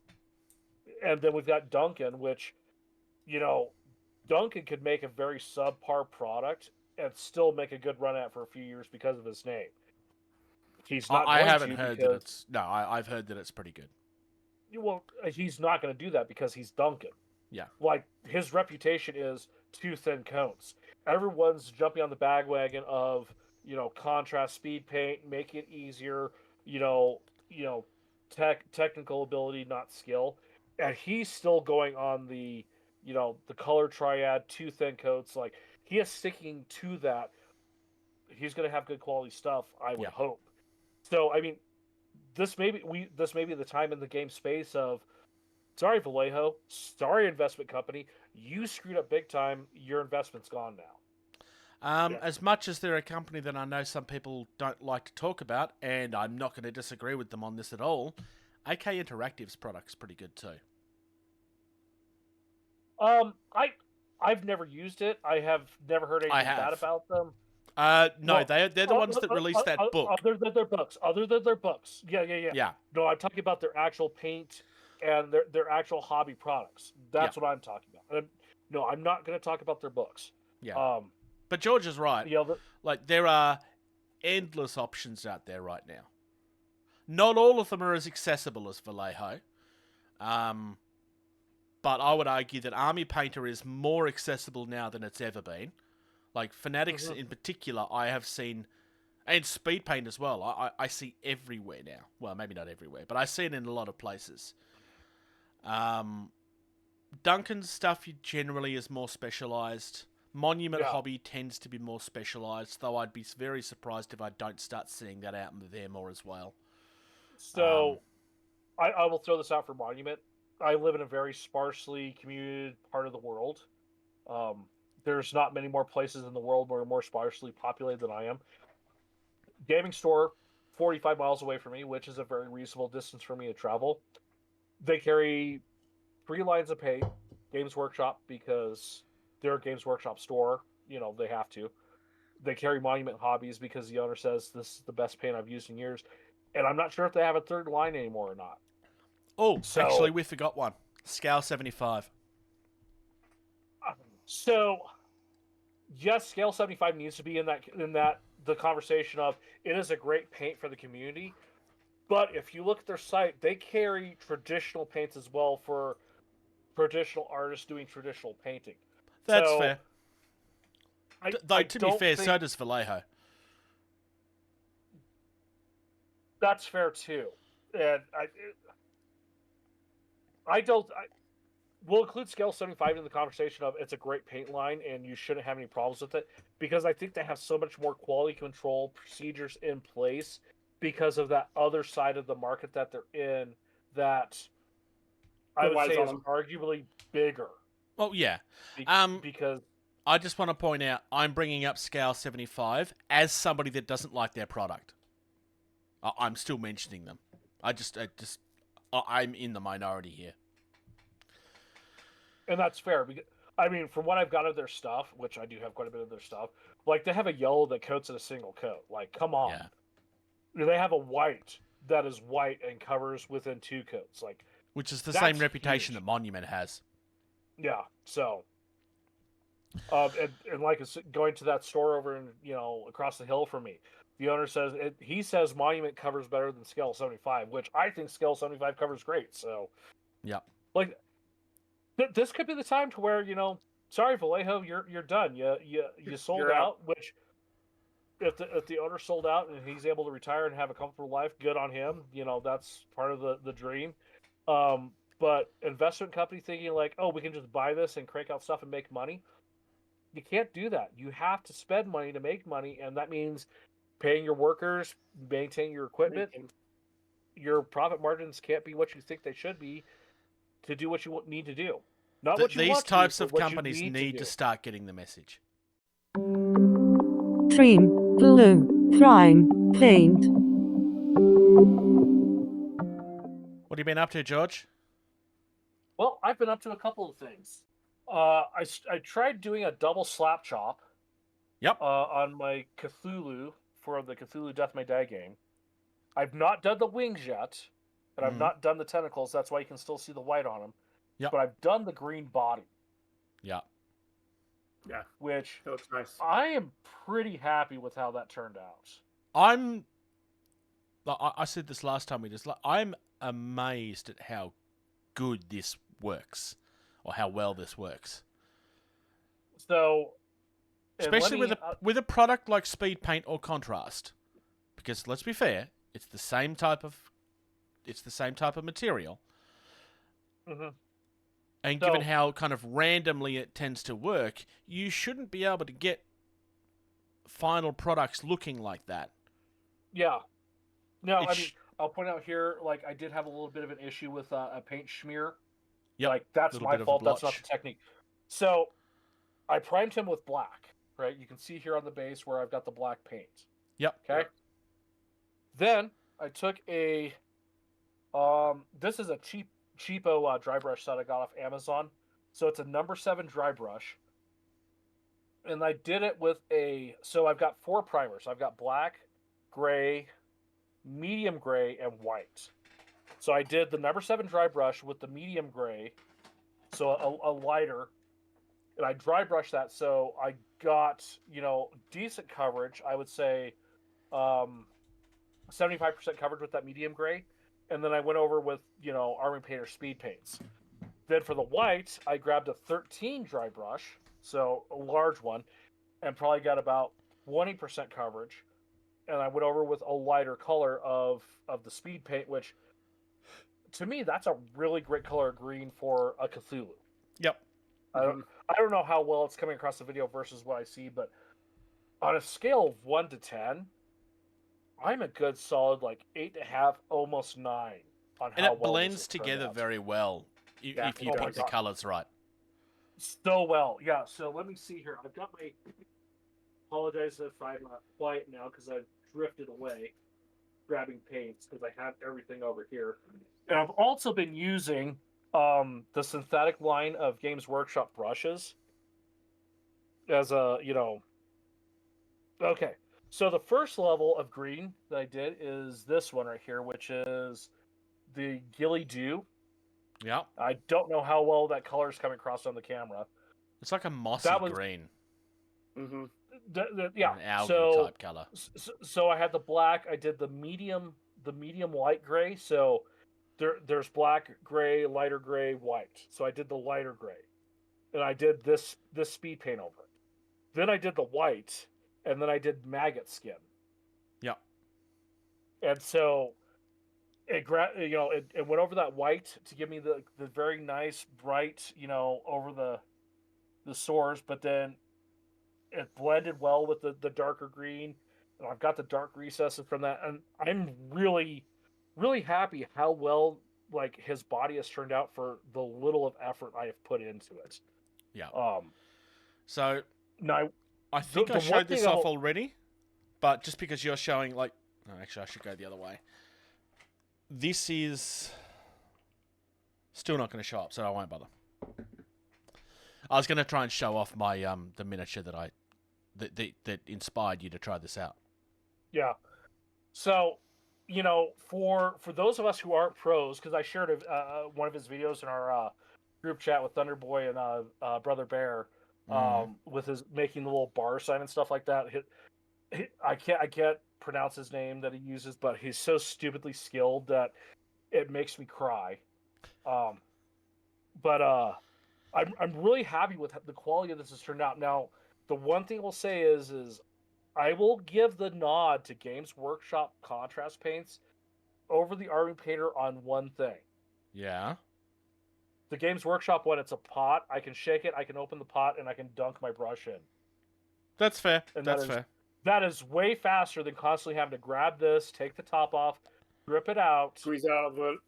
And then we've got Duncan, which, Duncan could make a very subpar product and still make a good run at it for a few years because of his name. He's not. I haven't heard that it's I've heard that it's pretty good. Well, he's not going to do that because he's Duncan. Yeah. Like his reputation is too thin cones. Everyone's jumping on the bandwagon of contrast speed paint, make it easier. Technical ability, not skill, and he's still going on the the color triad, too thin coats. Like he is sticking to that. He's going to have good quality stuff, I would hope. So I mean, this may be the time in the game space of, sorry Vallejo, sorry investment company, you screwed up big time. Your investment's gone now. As much as they're a company that I know some people don't like to talk about, and I'm not going to disagree with them on this at all, AK Interactive's product's pretty good too. I've never used it. I have never heard anything bad about them. No, Well, they're the ones that released that book. Other than their books. Yeah. No, I'm talking about their actual paint and their actual hobby products. That's what I'm talking about. No, I'm not going to talk about their books. Yeah. But George is right. Yeah, like there are endless options out there right now. Not all of them are as accessible as Vallejo. But I would argue that Army Painter is more accessible now than it's ever been. Like Fanatics in particular, I have seen, and Speed Paint as well. I see everywhere now. Well, maybe not everywhere, but I see it in a lot of places. Duncan's stuff generally is more specialized. Monument Hobby tends to be more specialized, though I'd be very surprised if I don't start seeing that out there more as well. So, I will throw this out for Monument. I live in a very sparsely commuted part of the world. There's not many more places in the world where are more sparsely populated than I am. Gaming store, 45 miles away from me, which is a very reasonable distance for me to travel. They carry 3 lines of paint. Games Workshop, because they're a Games Workshop store. They have to. They carry Monument Hobbies because the owner says this is the best paint I've used in years. And I'm not sure if they have a third line anymore or not. Oh, actually, we forgot one. Scale 75. So, yes, Scale 75 needs to be in that the conversation of it is a great paint for the community. But if you look at their site, they carry traditional paints as well for traditional artists doing traditional painting. That's fair. Though, to be fair, so does Vallejo. That's fair too. And we'll include Scale 75 in the conversation of it's a great paint line and you shouldn't have any problems with it, because I think they have so much more quality control procedures in place because of that other side of the market that they're in that I would say is arguably bigger. Well, yeah. Because I just want to point out, I'm bringing up Scale 75 as somebody that doesn't like their product. I'm still mentioning them. I'm in the minority here. And that's fair. Because, I mean, from what I've got of their stuff, which I do have quite a bit of their stuff, Like, they have a yellow that coats in a single coat. Like, come on. Yeah. They have a white that is white and covers within 2 coats. Like, Which is the that's same reputation huge. that Monument has. Yeah, so... and like going to that store over in, across the hill from me, the owner says he says Monument covers better than Scale 75, which I think Scale 75 covers great. So, yeah, like this could be the time to where sorry Vallejo, you're done. You sold out. Which if the owner sold out and he's able to retire and have a comfortable life, good on him. That's part of the dream. But investment company thinking like, oh, we can just buy this and crank out stuff and make money. You can't do that. You have to spend money to make money, and that means paying your workers, maintaining your equipment. Your profit margins can't be what you think they should be to do what you need to do. Not what you these want types to do, of but what companies you need to start getting the message. Cream, glue, prime, paint. What have you been up to, George? Well, I've been up to a couple of things. I tried doing a double slap chop. Yep. On my Cthulhu for the Cthulhu Death May Die game. I've not done the wings yet, and I've not done the tentacles. That's why you can still see the white on them. Yep. But I've done the green body. Yeah. Yeah. Which that looks nice. I am pretty happy with how that turned out. I said this last time I'm amazed at how good this works, or how well this works. So, especially with a product like speed paint or contrast, because let's be fair, it's the same type of material. Mm-hmm. And given how kind of randomly it tends to work, you shouldn't be able to get final products looking like that. Yeah. No, I mean, I'll point out here, like, I did have a little bit of an issue with a paint smear. Yep. Like, that's my fault. That's not the technique. So, I primed him with black, right? You can see here on the base where I've got the black paint. Yep. Okay? Yep. Then, I took a... this is a cheapo dry brush set I got off Amazon. So, it's a number 7 dry brush. And I did it with so I've got 4 primers. I've got black, gray, medium gray, and white. So I did the number 7 dry brush with the medium gray, so a lighter, and I dry brushed that, so I got, decent coverage. I would say 75% coverage with that medium gray, and then I went over with, Army Painter speed paints. Then for the white, I grabbed a 13 dry brush, so a large one, and probably got about 20% coverage. And I went over with a lighter color of the speed paint, which, to me, that's a really great color green for a Cthulhu. Yep. I don't know how well it's coming across the video versus what I see, but on a scale of 1 to 10, I'm a good solid 8.5, almost 9 on how well. And it blends together out. very well if you pick the colors right. So well, yeah. So let me see here. I've got my. Apologize if I'm quiet now because I've drifted away, grabbing paints because I have everything over here. And I've also been using the synthetic line of Games Workshop brushes as a, Okay, so the first level of green that I did is this one right here, which is the Gilly Dew. Yeah. I don't know how well that color is coming across on the camera. It's like a mossy green. Mm-hmm. Yeah. An algae type color. So I had the black. I did the medium light gray. So there's black, gray, lighter gray, white. So I did the lighter gray, and I did this speed paint over it. Then I did the white, and then I did maggot skin. Yeah. And so it went over that white to give me the very nice bright, over the sores, but then it blended well with the darker green, and I've got the dark recesses from that, and I'm really, really happy how well his body has turned out for the little of effort I have put into it. Yeah. So now I think I showed this off already, but just because you're showing actually I should go the other way. This is still not going to show up, so I won't bother. I was going to try and show off my the miniature that that inspired you to try this out? Yeah. So, for those of us who aren't pros, because I shared one of his videos in our group chat with Thunderboy and Brother Bear, with his making the little bar sign and stuff like that. I can't pronounce his name that he uses, but he's so stupidly skilled that it makes me cry. But I'm really happy with the quality of this has turned out. Now, the one thing I'll say is I will give the nod to Games Workshop contrast paints over the Army Painter on one thing. Yeah. The Games Workshop one, it's a pot. I can shake it, I can open the pot, and I can dunk my brush in. That's fair. And That's fair. That is way faster than constantly having to grab this, take the top off, grip it out. Squeeze out of it.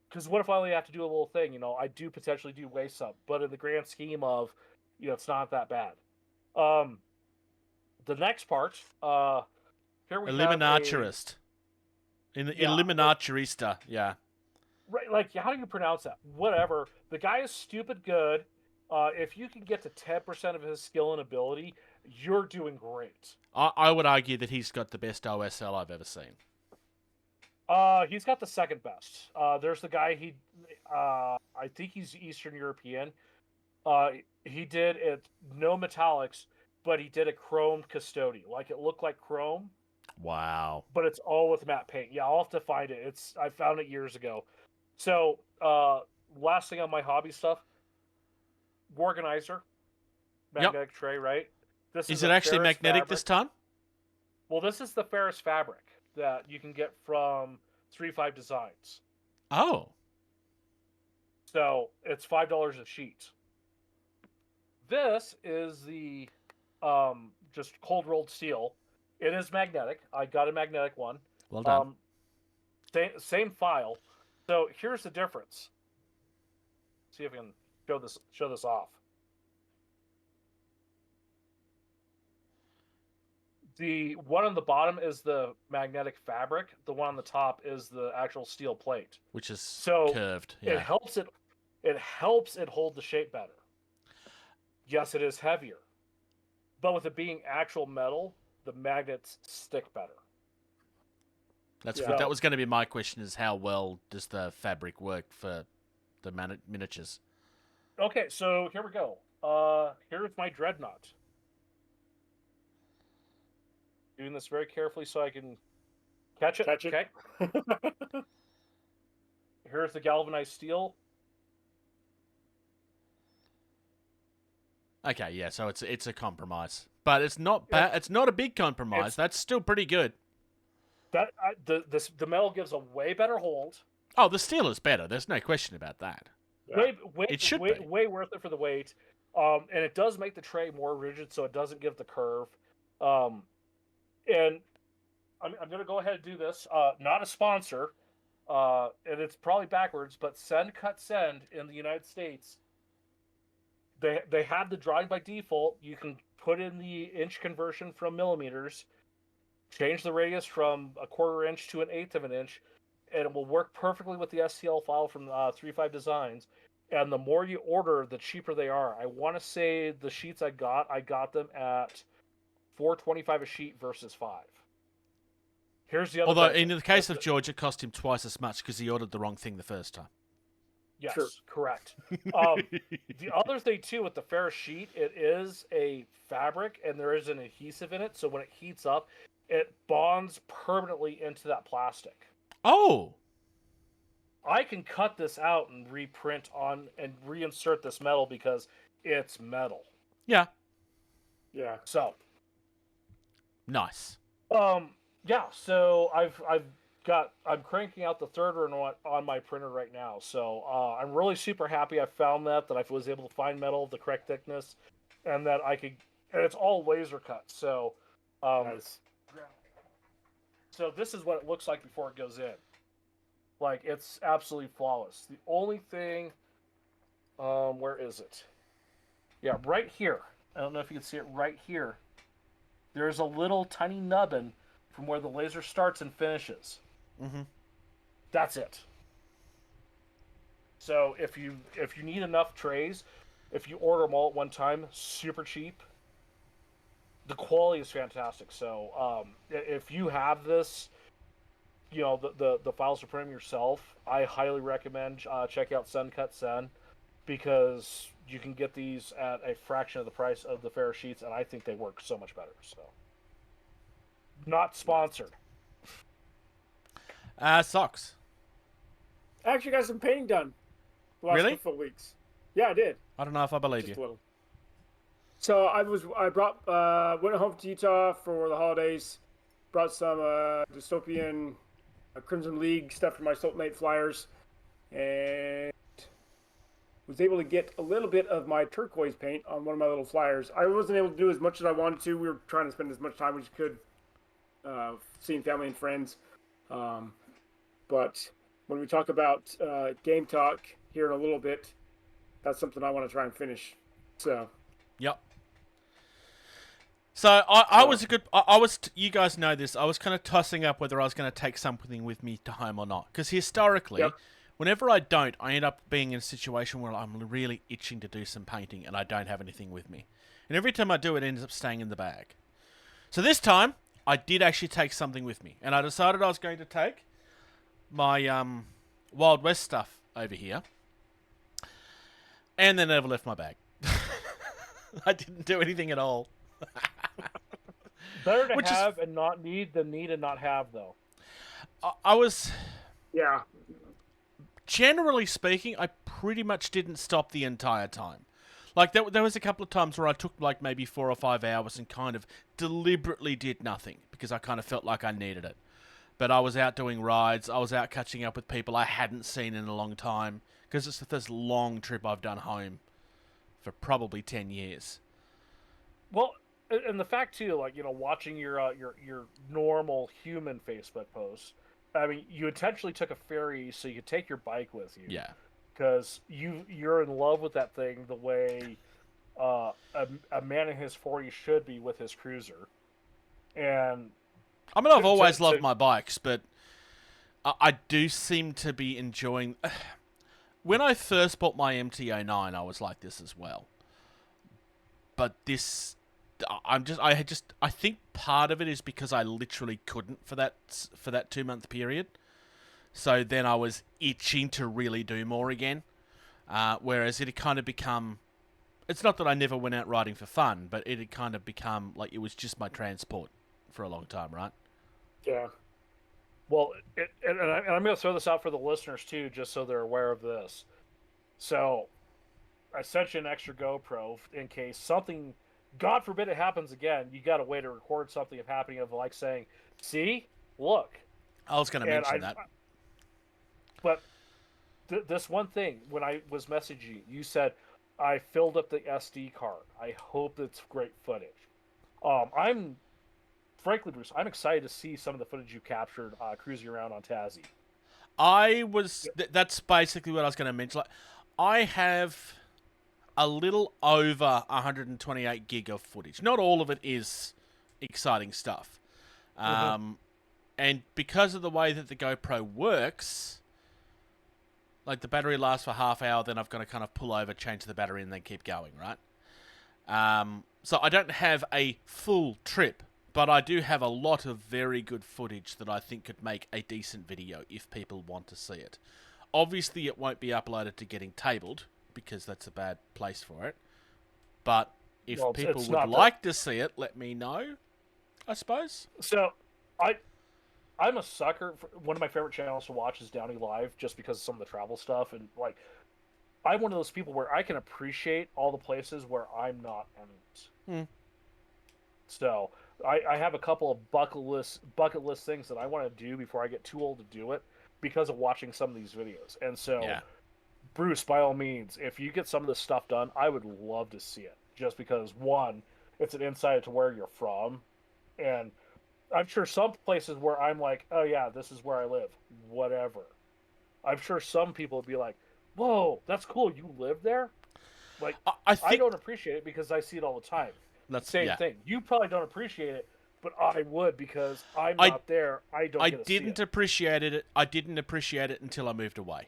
Because what if I only have to do a little thing? I do potentially do waste some. But in the grand scheme of, it's not that bad. The next part, here we Eliminaturist. Eliminaturista, yeah. Right, like, how do you pronounce that? Whatever. The guy is stupid good. If you can get to 10% of his skill and ability, you're doing great. I would argue that he's got the best OSL I've ever seen. He's got the second best. There's the guy, I think he's Eastern European. He did it, no metallics, but he did a chrome custody. Like, it looked like chrome. Wow. But it's all with matte paint. Yeah, I'll have to find it. I found it years ago. So, last thing on my hobby stuff, organizer, magnetic tray, right? This is it actually magnetic fabric. this time? Well, this is the Ferris fabric that you can get from 3-5 Designs. Oh. So, it's $5 a sheet. This is the just cold rolled steel. It is magnetic. I got a magnetic one. Well done. Same file. So here's the difference. See if I can show this off. The one on the bottom is the magnetic fabric. The one on the top is the actual steel plate, which is curved. Yeah. It helps it hold the shape better. Yes, it is heavier, but with it being actual metal, the magnets stick better. That was going to be my question: is how well does the fabric work for the miniatures? Okay, so here we go. Here's my dreadnought. Doing this very carefully so I can catch it. Okay. Here's the galvanized steel. Okay, yeah, so it's a compromise, but it's not bad. It's not a big compromise. That's still pretty good. The metal gives a way better hold. Oh, the steel is better. There's no question about that. It should be way worth it for the weight, and it does make the tray more rigid, so it doesn't give the curve. And I'm going to go ahead and do this. Not a sponsor, and it's probably backwards, but Send Cut Send in the United States. They have the drawing by default. You can put in the inch conversion from millimeters, change the radius from a 1/4 inch to 1/8 of an inch, and it will work perfectly with the STL file from 3-5 Designs. And the more you order, the cheaper they are. I want to say the sheets I got them at $4.25 a sheet versus $5. Here's the other. Although in the case of George, it cost him twice as much because he ordered the wrong thing the first time. Yes, sure. Correct. The other thing, too, with the Ferris sheet, it is a fabric, and there is an adhesive in it, so when it heats up, it bonds permanently into that plastic. Oh! I can cut this out and reprint on and reinsert this metal because it's metal. Yeah. Yeah. So. Nice. Yeah, so I'm cranking out the third one on my printer right now. So I'm really super happy I found that I was able to find metal of the correct thickness, and that and it's all laser cut. So, nice. So this is what it looks like before it goes in. Like, it's absolutely flawless. The only thing, where is it? Yeah, right here. I don't know if you can see it right here. There's a little tiny nubbin from where the laser starts and finishes. Mm-hmm. That's it. So if you need enough trays, if you order them all at one time, super cheap, the quality is fantastic. So if you have this, the File Supreme yourself, I highly recommend check out Suncut Sen, because you can get these at a fraction of the price of the Fair Sheets, and I think they work so much better. So, not sponsored. Socks. I actually got some painting done the last Really? couple of weeks. Yeah, I did. I don't know if I believe Just a you. little. So went home to Utah for the holidays. Brought some dystopian Crimson League stuff for my Sultanate flyers, and was able to get a little bit of my turquoise paint on one of my little flyers. I wasn't able to do as much as I wanted to. We were trying to spend as much time as we could seeing family and friends. But when we talk about game talk here in a little bit, that's something I want to try and finish. So. Yep. So I was you guys know this, I was kind of tossing up whether I was going to take something with me to home or not. Because historically, Yep. whenever I don't, I end up being in a situation where I'm really itching to do some painting and I don't have anything with me. And every time I do, it ends up staying in the bag. So this time, I did actually take something with me. And I decided I was going to take my Wild West stuff over here. And then I never left my bag. I didn't do anything at all. Better to have and not need than need and not have, though. I was... Yeah. Generally speaking, I pretty much didn't stop the entire time. Like, there was a couple of times where I took, like, maybe 4 or 5 hours and kind of deliberately did nothing because I kind of felt like I needed it. But I was out doing rides. I was out catching up with people I hadn't seen in a long time because it's this long trip I've done home for probably 10 years. Well, and the fact too, like, watching your normal human Facebook posts. I mean, you intentionally took a ferry so you could take your bike with you. Yeah. Because you're in love with that thing the way a man in his 40s should be with his cruiser. And I mean, I've always loved my bikes, but I do seem to be enjoying... When I first bought my MT-09, I was like this as well. But this... I think part of it is because I literally couldn't for that 2-month period. So then I was itching to really do more again. Whereas it had kind of become... It's not that I never went out riding for fun, but it had kind of become like it was just my transport for a long time, right? Yeah. Well, and I'm going to throw this out for the listeners too, just so they're aware of this. So, I sent you an extra GoPro in case something, God forbid it happens again, you got a way to record something of happening, of like saying, see, look. I was going to mention that. But this one thing, when I was messaging you said, I filled up the SD card. I hope it's great footage. Frankly, Bruce, I'm excited to see some of the footage you captured cruising around on Tassie. That's basically what I was going to mention. Like, I have a little over 128 gig of footage. Not all of it is exciting stuff. And because of the way that the GoPro works, like the battery lasts for half hour, then I've got to kind of pull over, change the battery, and then keep going, right? So I don't have a full trip, but I do have a lot of very good footage that I think could make a decent video if people want to see it. Obviously, it won't be uploaded to Getting Tabled, because that's a bad place for it. But if people would like to see it, let me know, I suppose. So, I'm a sucker for, one of my favorite channels to watch is Downey Live, just because of some of the travel stuff, and like, I'm one of those people where I can appreciate all the places where I'm not in it. So I have a couple of bucket list things that I want to do before I get too old to do it, because of watching some of these videos. And so, Bruce, by all means, if you get some of this stuff done, I would love to see it. Just because, one, it's an insight to where you're from, and I'm sure some places where I'm like, oh yeah, this is where I live, whatever. I'm sure some people would be like, whoa, that's cool, you live there? Like, I don't appreciate it because I see it all the time. Same thing. You probably don't appreciate it, but I would, because I'm not there. I didn't appreciate it. I didn't appreciate it until I moved away.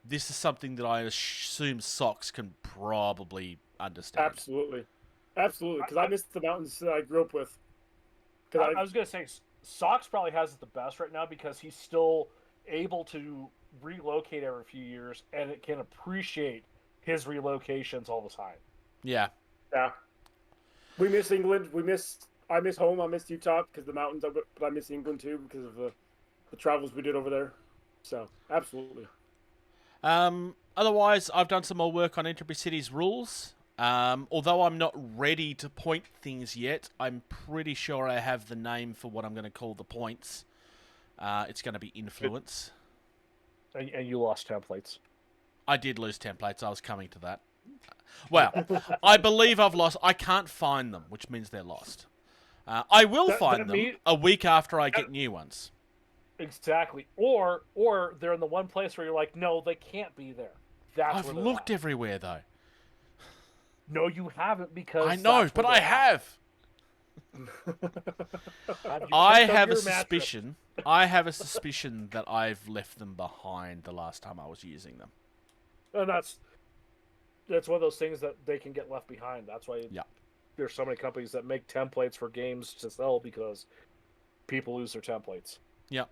This is something that I assume Socks can probably understand. Absolutely. Absolutely, because I miss the mountains that I grew up with. I was gonna say Sox probably has it the best right now because he's still able to relocate every few years and it can appreciate his relocations all the time. Yeah. Yeah. We miss England. I miss home. I miss Utah because the mountains. But I miss England too because of the travels we did over there. So absolutely. Otherwise, I've done some more work on Entropy City's rules. Although I'm not ready to point things yet, I'm pretty sure I have the name for what I'm going to call the points. It's going to be influence. And you lost templates. I did lose templates. I was coming to that. Well, I believe I've lost. I can't find them, which means they're lost. I will find them a week after I get new ones. Exactly. Or they're in the one place where you're like, no, they can't be there. I've looked everywhere, though. No, you haven't because I know, but I have. I have a suspicion. I have a suspicion that I've left them behind the last time I was using them. And that's one of those things that they can get left behind. That's why there's so many companies that make templates for games to sell because people lose their templates. Yep.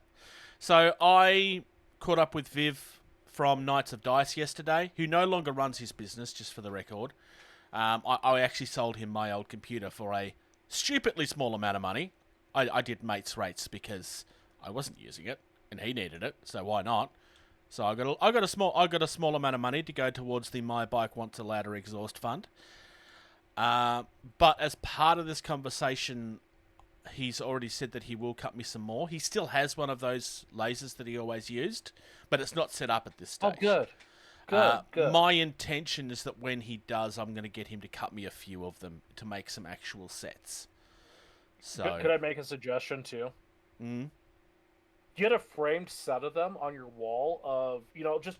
So I caught up with Viv from Knights of Dice yesterday, who no longer runs his business, just for the record. I actually sold him my old computer for a stupidly small amount of money. I did mates rates because I wasn't using it and he needed it, so why not? So I got a small amount of money to go towards the My Bike Wants a Ladder exhaust fund. But as part of this conversation, he's already said that he will cut me some more. He still has one of those lasers that he always used, but it's not set up at this stage. Oh, good. Good. My intention is that when he does, I'm going to get him to cut me a few of them to make some actual sets. So, could I make a suggestion too? Mm? Get a framed set of them on your wall of, just...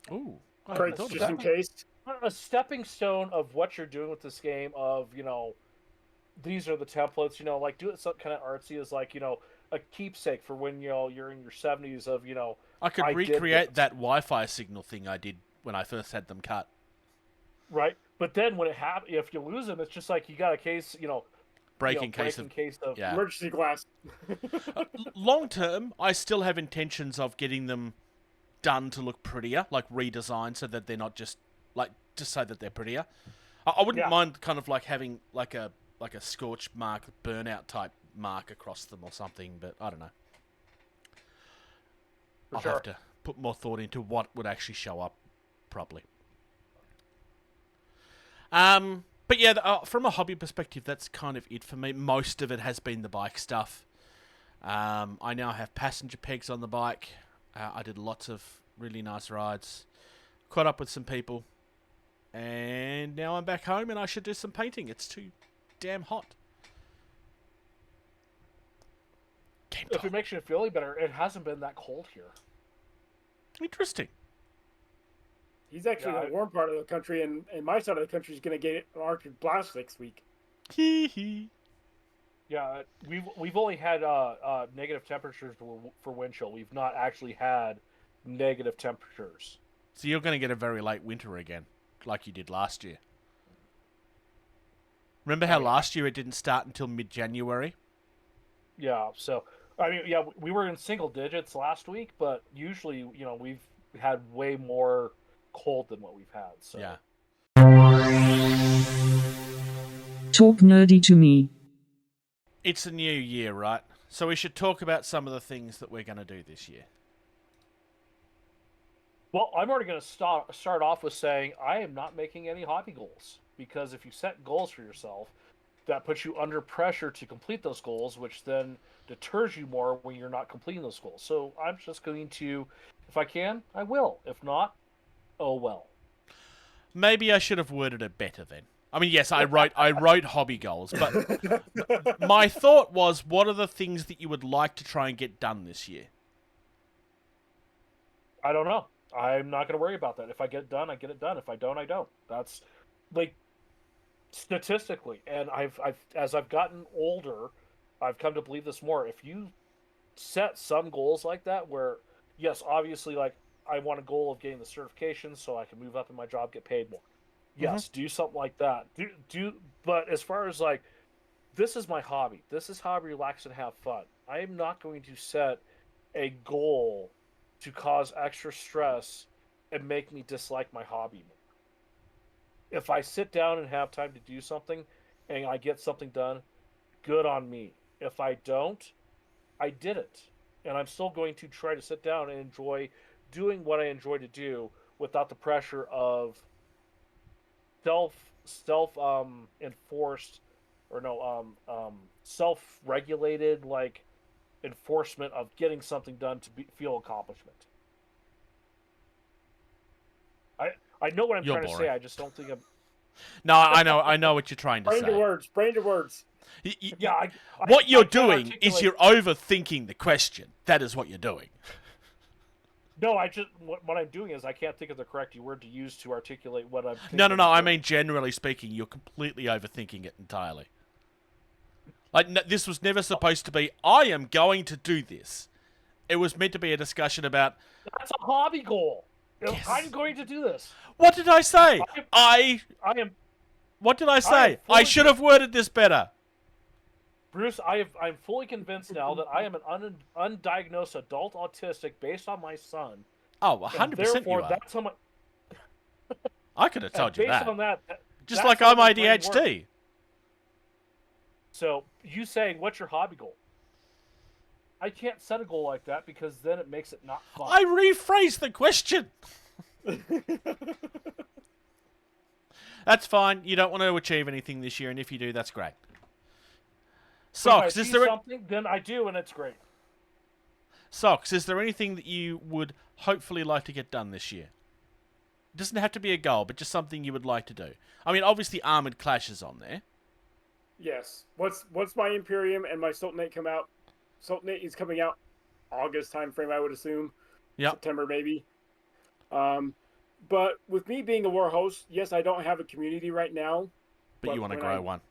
Ooh. Just in case. A stepping stone of what you're doing with this game of, these are the templates, like do it something kind of artsy as like, a keepsake for when, you're in your 70s of, I could recreate that Wi-Fi signal thing I did when I first had them cut. Right. But then when if you lose them, it's just like you got a case, breaking case of emergency glass. Long term, I still have intentions of getting them done to look prettier, like redesigned so that they're not just so that they're prettier. I wouldn't mind kind of like having like a scorch mark, burnout type mark across them or something, but I don't know. I'll have to put more thought into what would actually show up properly. But yeah, from a hobby perspective, that's kind of it for me. Most of it has been the bike stuff. I now have passenger pegs on the bike. I did lots of really nice rides. Caught up with some people. And now I'm back home and I should do some painting. It's too damn hot. If it makes you feel any better, it hasn't been that cold here. Interesting. He's actually in the warm part of the country, and my side of the country is going to get an Arctic blast next week. Yeah, we've only had negative temperatures for wind chill. We've not actually had negative temperatures. So you're going to get a very late winter again, like you did last year. Remember how last year it didn't start until mid-January? Yeah, so, we were in single digits last week, but usually, we've had way more cold than what we've had. So. Yeah. Talk nerdy to me. It's a new year, right? So we should talk about some of the things that we're going to do this year. Well, I'm already going to start off with saying I am not making any hobby goals, because if you set goals for yourself, that puts you under pressure to complete those goals, which then deters you more when you're not completing those goals. So I'm just going to, if I can, I will. If not, oh well. Maybe I should have worded it better then. I mean, yes, I wrote hobby goals, but my thought was, what are the things that you would like to try and get done this year? I don't know. I'm not going to worry about that. If I get it done, I get it done. If I don't, I don't. That's like statistically, and as I've gotten older, I've come to believe this more. If you set some goals like that, where yes, obviously, like I want a goal of getting the certification so I can move up in my job, get paid more. Yes, do something like that. But as far as like, this is my hobby. This is how I relax and have fun. I am not going to set a goal to cause extra stress and make me dislike my hobby more. If I sit down and have time to do something and I get something done, good on me. If I don't, I did it. And I'm still going to try to sit down and enjoy doing what I enjoy to do without the pressure of self enforced, or no, self regulated, like, enforcement of getting something done to feel accomplishment. I know what I'm You're trying to boring. say. I just don't think I'm. No, I know what you're trying to Brain to say. words. Brain to words. Yeah, What you're I can't doing is articulate- you're overthinking the question. That is what you're doing. No, what I'm doing is I can't think of the correct word to use to articulate what I'm thinking. No. I mean, generally speaking, you're completely overthinking it entirely. Like, this was never supposed to be, I am going to do this. It was meant to be a discussion about, That's a hobby goal. Yes. I'm going to do this. what did I say? I am What did I say? I fully- should have worded this better. Bruce. I'm fully convinced now that I am an undiagnosed adult autistic based on my son. Oh, And 100% therefore, you are. that's how my. I could have told you Based that. on that, Just that's like how I'm my brain ADHD. works. So you saying, what's your hobby goal? I can't set a goal like that because then it makes it not fun. I rephrased the question. That's fine. You don't want to achieve anything this year, and if you do, that's great. Socks, if I is see there something? Then I do, and it's great. Socks, is there anything that you would hopefully like to get done this year? It doesn't have to be a goal, but just something you would like to do. I mean, obviously, Armored Clash is on there. Yes. Once my Imperium and my Sultanate come out, Sultanate is coming out August timeframe, I would assume. Yep. September maybe. But with me being a war host, yes, I don't have a community right now. But you want to when grow one.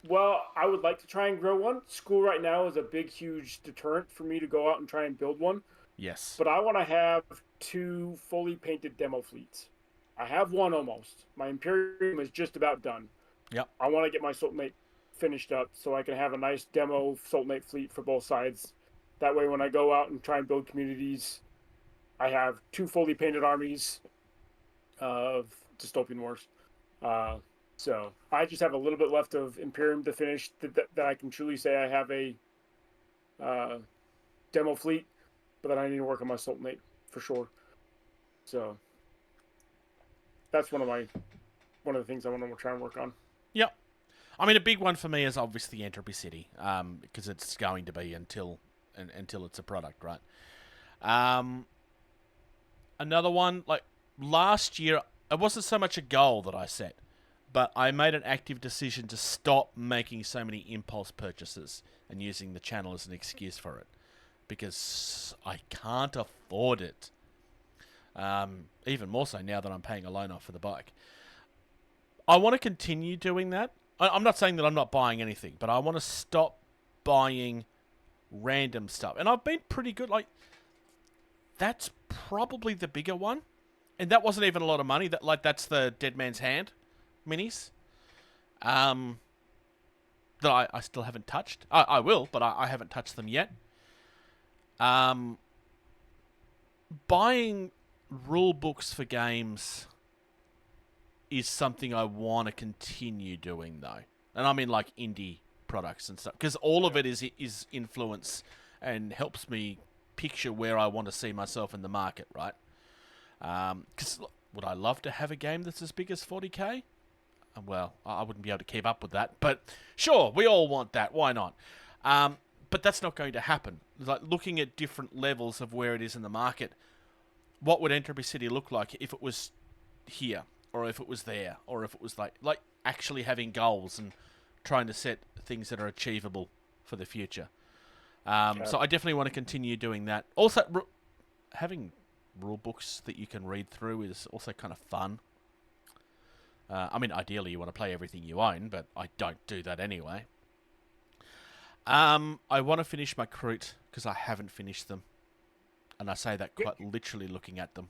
Well, I would like to try and grow one. School right now is a big, huge deterrent for me to go out and try and build one. Yes. But I want to have 2 fully painted demo fleets. I have one almost. My Imperium is just about done. Yep. I want to get my Sultanate finished up so I can have a nice demo Sultanate fleet for both sides. That way, when I go out and try and build communities, I have 2 fully painted armies of Dystopian Wars. So I just have a little bit left of Imperium to finish that I can truly say I have a demo fleet, but then I need to work on my Sultanate for sure. So that's one of the things I want to try and work on. Yep. I mean, a big one for me is obviously Entropy City, because it's going to be until it's a product, right? Another one, like last year, it wasn't so much a goal that I set, but I made an active decision to stop making so many impulse purchases and using the channel as an excuse for it, because I can't afford it. Even more so now that I'm paying a loan off for the bike. I want to continue doing that. I'm not saying that I'm not buying anything, but I want to stop buying random stuff. And I've been pretty good. Like, that's probably the bigger one. And that wasn't even a lot of money. That's the Dead Man's Hand minis. That I still haven't touched. I will, but I haven't touched them yet. Buying rule books for games is something I want to continue doing, though. And I mean, like, indie products and stuff. Because all of it is influence and helps me picture where I want to see myself in the market, right? Because would I love to have a game that's as big as 40k? Well, I wouldn't be able to keep up with that. But sure, we all want that. Why not? But that's not going to happen. Like, looking at different levels of where it is in the market, what would Entropy City look like if it was here, or if it was there, or if it was like actually having goals and trying to set things that are achievable for the future. So I definitely want to continue doing that. Also, having rule books that you can read through is also kind of fun. I mean, ideally you want to play everything you own, but I don't do that anyway. I want to finish my Kroot because I haven't finished them. And I say that quite literally looking at them.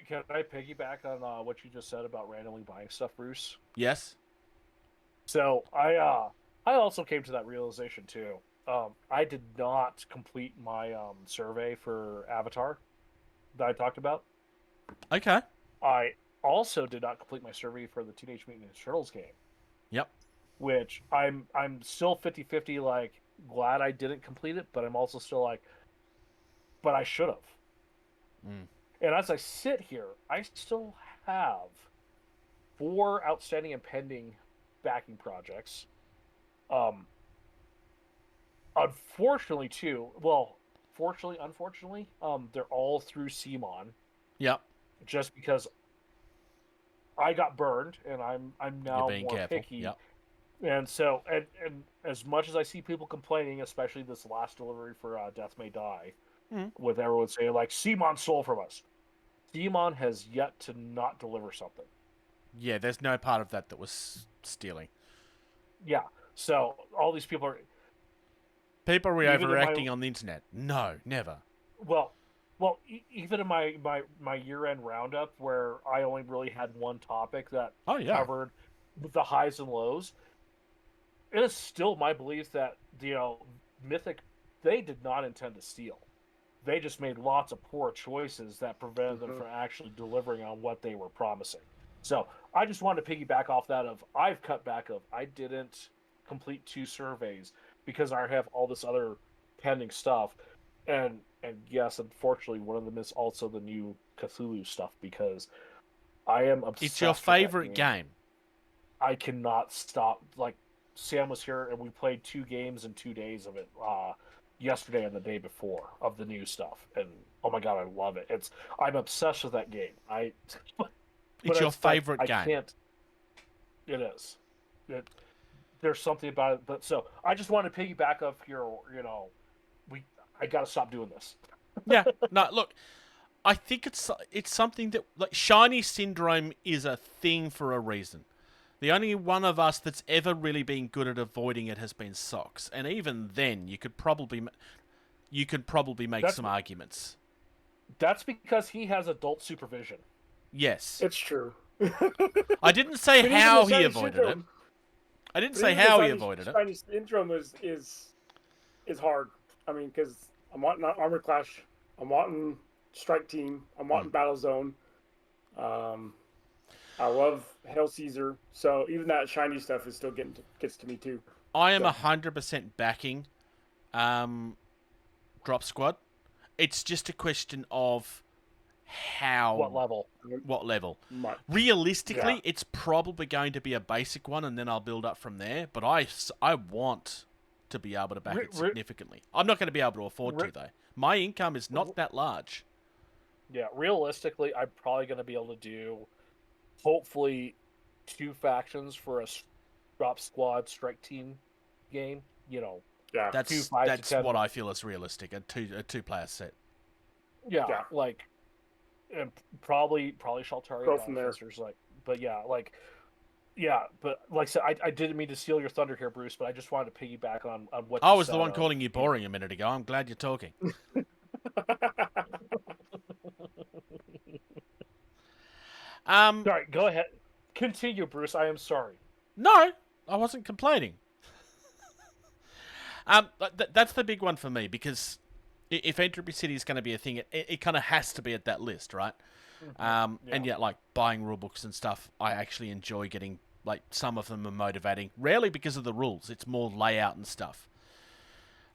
Can I piggyback on what you just said about randomly buying stuff, Bruce? Yes. So I also came to that realization too. I did not complete my survey for Avatar that I talked about. Okay. I also did not complete my survey for the Teenage Mutant Ninja Turtles game, Yep. which I'm still 50-50, like glad I didn't complete it, but I'm also still like, but I should have. Mm. And as I sit here, I still have 4 outstanding and pending backing projects. Unfortunately, too. Well, fortunately, unfortunately, they're all through CMON. Yep. Just because I got burned, and I'm You're now being more careful. picky. Yep. And so, and as much as I see people complaining, especially this last delivery for Death May Die, with everyone saying like CMON stole from us, CMON has yet to not deliver something. Yeah, there's no part of that was stealing. Yeah. So all these people are. People are Even in overreacting my- on the internet. No, never. Well, even in my year-end roundup, where I only really had one topic that Oh, yeah. covered the highs and lows, it is still my belief that Mythic, they did not intend to steal. They just made lots of poor choices that prevented them from actually delivering on what they were promising. So I just wanted to piggyback off that I've cut back I didn't complete 2 surveys because I have all this other pending stuff. And yes, unfortunately, one of them is also the new Cthulhu stuff because I am obsessed. It's your favorite game. I cannot stop. Like, Sam was here and we played 2 games in 2 days of it. Yesterday and the day before of the new stuff, and oh my god, I love it. I'm obsessed with that game. It's your favorite game. I can't. It is. There's something about it, but so I just want to piggyback off your. I got to stop doing this. Yeah. No, look. I think it's something that like shiny syndrome is a thing for a reason. The only one of us that's ever really been good at avoiding it has been Socks, and even then, you could probably make some arguments. That's because he has adult supervision. Yes, It's true. I didn't say But how even the he shiny avoided syndrome- it. I didn't but say even the how he shiny- avoided it. Shiny syndrome is hard. I mean, because I'm wanting Armor Clash, I'm wanting Strike Team, I'm wanting Battlezone. I love Hail Caesar, so even that shiny stuff is still gets to me too. I am 100% backing Drop Squad. It's just a question of how. What level? Much. Realistically, it's probably going to be a basic one, and then I'll build up from there. But I want to be able to back it significantly. I'm not going to be able to afford to, though. My income is not that large. Yeah, realistically, I'm probably going to be able to do, hopefully, 2 factions for a Drop Squad Strike Team game. Yeah, That's what I feel is realistic. A two-player set. Yeah, Yeah. like, and probably Shaltari Go from there. Officers, but like I said, I didn't mean to steal your thunder here, Bruce, but I just wanted to piggyback on what I you was the said one of- calling you boring a minute ago. I'm glad you're talking. Sorry, go ahead. Continue, Bruce. I am sorry. No, I wasn't complaining. That's the big one for me, because if Entropy City is going to be a thing, it kind of has to be at that list, right? And yet, like, buying rulebooks and stuff, I actually enjoy getting, like, some of them are motivating. Rarely because of the rules. It's more layout and stuff.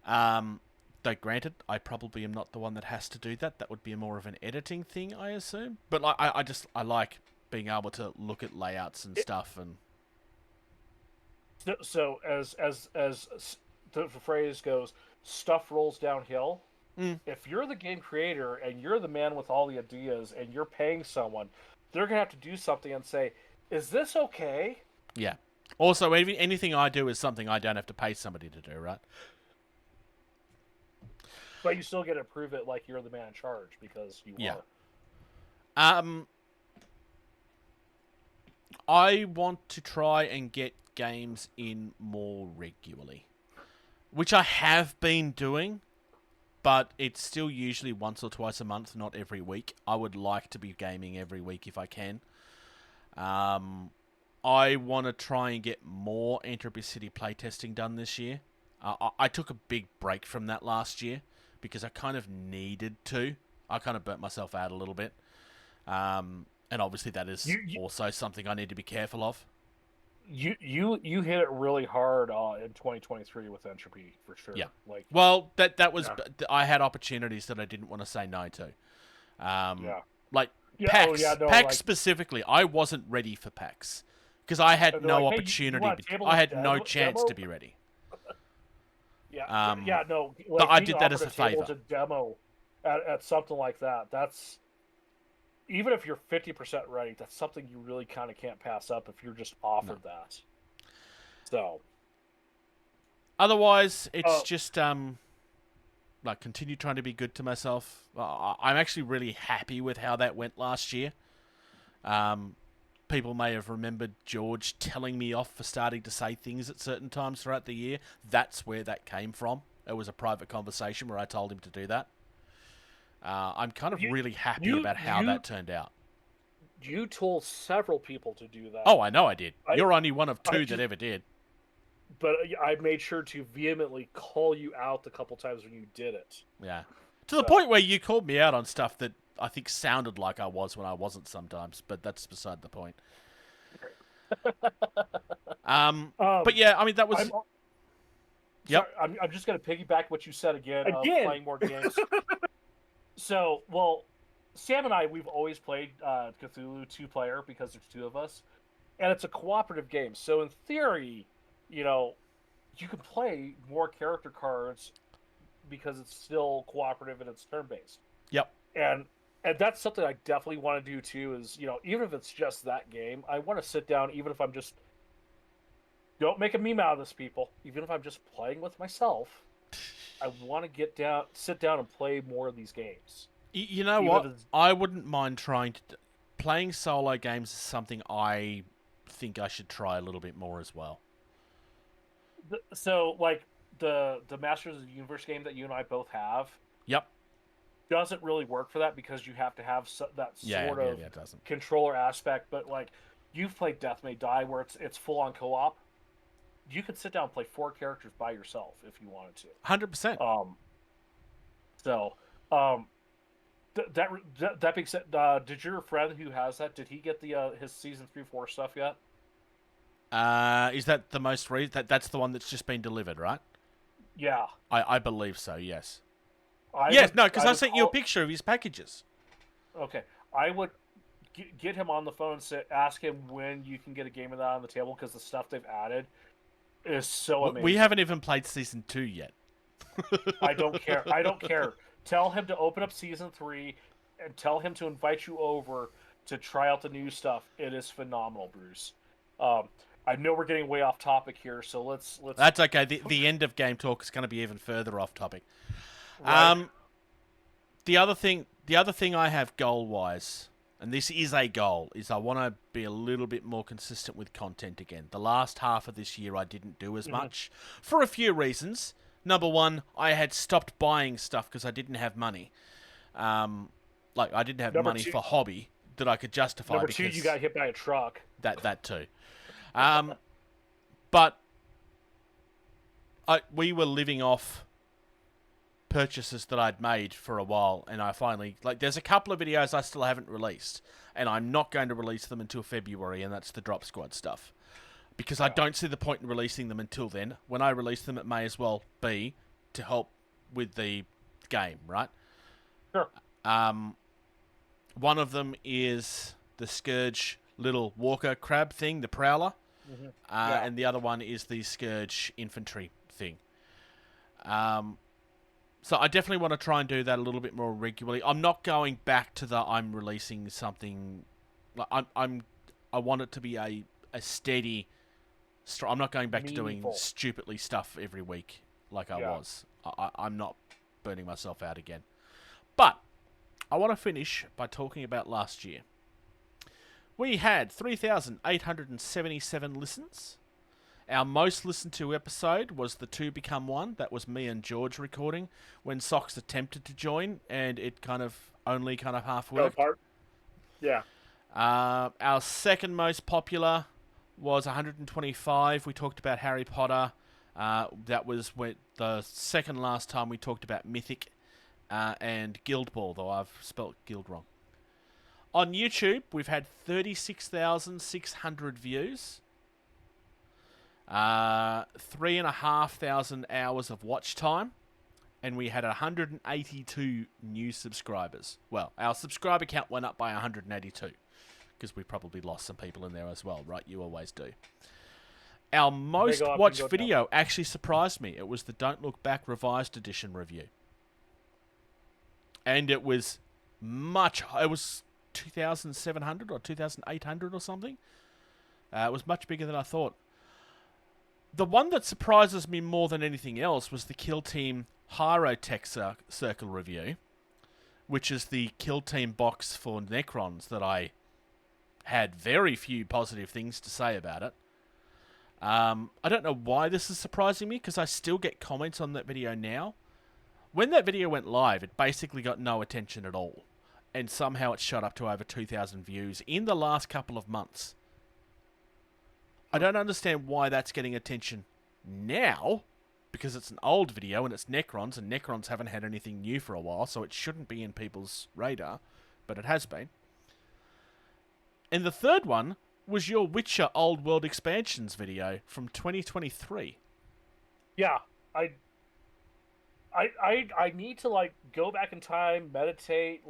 Though, granted, I probably am not the one that has to do that. That would be more of an editing thing, I assume. But like, I like being able to look at layouts and stuff. And So as the phrase goes, stuff rolls downhill. If you're the game creator and you're the man with all the ideas and you're paying someone, they're gonna have to do something and say, "Is this okay?" yeah. Also, anything I do is something I don't have to pay somebody to do, right? But you still get to prove it like you're the man in charge because you Yeah. are. I want to try and get games in more regularly, which I have been doing, but it's still usually once or twice a month, not every week. I would like to be gaming every week if I can. I want to try and get more Entropy City playtesting done this year. I took a big break from that last year because I kind of needed to. I kind of burnt myself out a little bit. And obviously that is also something I need to be careful of. You hit it really hard in 2023 with Entropy for sure. Yeah. Like, well, that was I had opportunities that I didn't want to say no to. Like PAX, PAX specifically, I wasn't ready for PAX because I had no opportunity. I had no chance to be ready. No. Like, but I did that as a favor. To demo at something like that. That's even if you're 50% ready, that's something you really kind of can't pass up if you're just offered that. So, otherwise, it's just like continue trying to be good to myself. I'm actually really happy with how that went last year. People may have remembered George telling me off for starting to say things at certain times throughout the year. That's where that came from. It was a private conversation where I told him to do that. I'm kind of really happy about how that turned out. You told several people to do that. Oh, I know I did. You're only one of two that ever did. But I made sure to vehemently call you out the couple times when you did it. Yeah. To the point where you called me out on stuff that I think sounded like I was when I wasn't sometimes, but that's beside the point. But yeah, I mean, that was... Yep. Sorry, I'm just going to piggyback what you said again. Playing more games. So, well, Sam and I, we've always played Cthulhu 2-player because there's two of us. And it's a cooperative game. So, in theory, you can play more character cards because it's still cooperative and it's turn-based. Yep. And that's something I definitely want to do, too, is, even if it's just that game, I want to sit down, even if I'm just... Don't make a meme out of this, people. Even if I'm just playing with myself... I want to sit down and play more of these games. You know what? I wouldn't mind playing solo games is something I think I should try a little bit more as well. So, like, the Masters of the Universe game that you and I both have... Yep. Doesn't really work for that because you have to have that sort of controller aspect. But, like, you've played Death May Die where it's full-on co-op. You could sit down and play 4 characters by yourself if you wanted to. 100%. That being said, did your friend who has that, did he get the his season 3-4 stuff yet? Is that the most recent? That's the one that's just been delivered, right? Yeah. I believe so, yes. Because I sent you a picture of his packages. Okay. I would get him on the phone and ask him when you can get a game of that on the table because the stuff they've added is so amazing. We haven't even played Season 2 yet. I don't care. Tell him to open up Season 3 and tell him to invite you over to try out the new stuff. It is phenomenal, Bruce. I know we're getting way off topic here, so let's... That's okay. The end of Game Talk is going to be even further off topic. Right. The other thing I have goal-wise... And this is a goal, is I want to be a little bit more consistent with content again. The last half of this year I didn't do as much for a few reasons. Number one, I had stopped buying stuff because I didn't have money. I didn't have money for hobby that I could justify. Number two, you got hit by a truck. That too. But we were living off purchases that I'd made for a while, and I finally there's a couple of videos I still haven't released, and I'm not going to release them until February, and that's the Dropsquad stuff, because I don't see the point in releasing them until then. When I release them, it may as well be to help with the game, right? Sure. One of them is the Scourge little walker crab thing, the Prowler, and the other one is the Scourge infantry thing. So I definitely want to try and do that a little bit more regularly. I'm not going back to I'm releasing something. I want it to be a steady. I'm not going back to doing stupidly stuff every week like I was. I'm not burning myself out again. But I want to finish by talking about last year. We had 3,877 listens, Our most listened to episode was the Two Become One. That was me and George recording when Socks attempted to join, and it only half Go worked. apart. Yeah. Our second most popular was 125. We talked about Harry Potter. That was the second last time we talked about Mythic and Guild Ball, though I've spelt Guild wrong. On YouTube, we've had 36,600 views. 3,500 hours of watch time, and we had 182 new subscribers. Well, our subscriber count went up by 182 because we probably lost some people in there as well, right? You always do. Our most watched video actually surprised me. It was the Don't Look Back Revised Edition review, and it was it was 2,700 or 2,800 or something. It was much bigger than I thought. The one that surprises me more than anything else was the Kill Team Hyrotech Circle review, which is the Kill Team box for Necrons that I had very few positive things to say about it. I don't know why this is surprising me, because I still get comments on that video now. When that video went live, it basically got no attention at all, and somehow it shot up to over 2,000 views in the last couple of months. I don't understand why that's getting attention now, because it's an old video and it's Necrons, and Necrons haven't had anything new for a while, so it shouldn't be in people's radar, but it has been. And the third one was your Witcher Old World Expansions video from 2023. Yeah, I need to go back in time, meditate,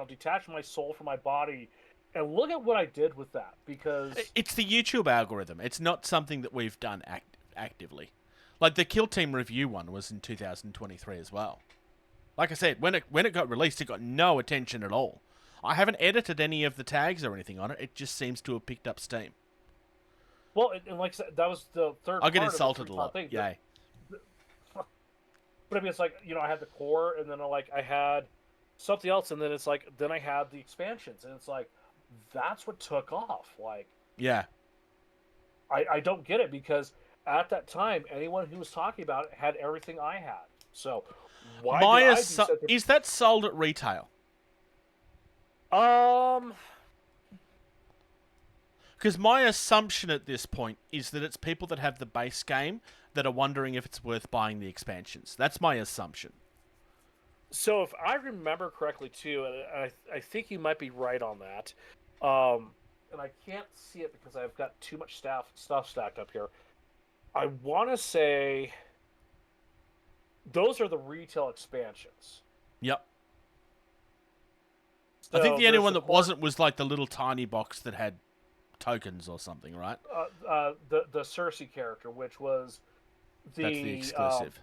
detach my soul from my body, and look at what I did with that, because it's the YouTube algorithm. It's not something that we've done actively. Like the Kill Team review one was in 2023 as well. Like I said, when it got released, it got no attention at all. I haven't edited any of the tags or anything on it. It just seems to have picked up steam. Well, and like I said, that was the third. I get insulted a lot. Yay. But I mean, it's I had the core, and then I had something else, and then it's then I had the expansions, and it's that's what took off. Yeah. I don't get it, because at that time, anyone who was talking about it had everything I had. So why did I do such a... Is that sold at retail? Because my assumption at this point is that it's people that have the base game that are wondering if it's worth buying the expansions. That's my assumption. So if I remember correctly, too, and I think you might be right on that, and I can't see it because I've got too much stuff stacked up here. I want to say those are the retail expansions. Yep. So I think the only one that wasn't was the little tiny box that had tokens or something, right? The Cersei character, which was that's the exclusive.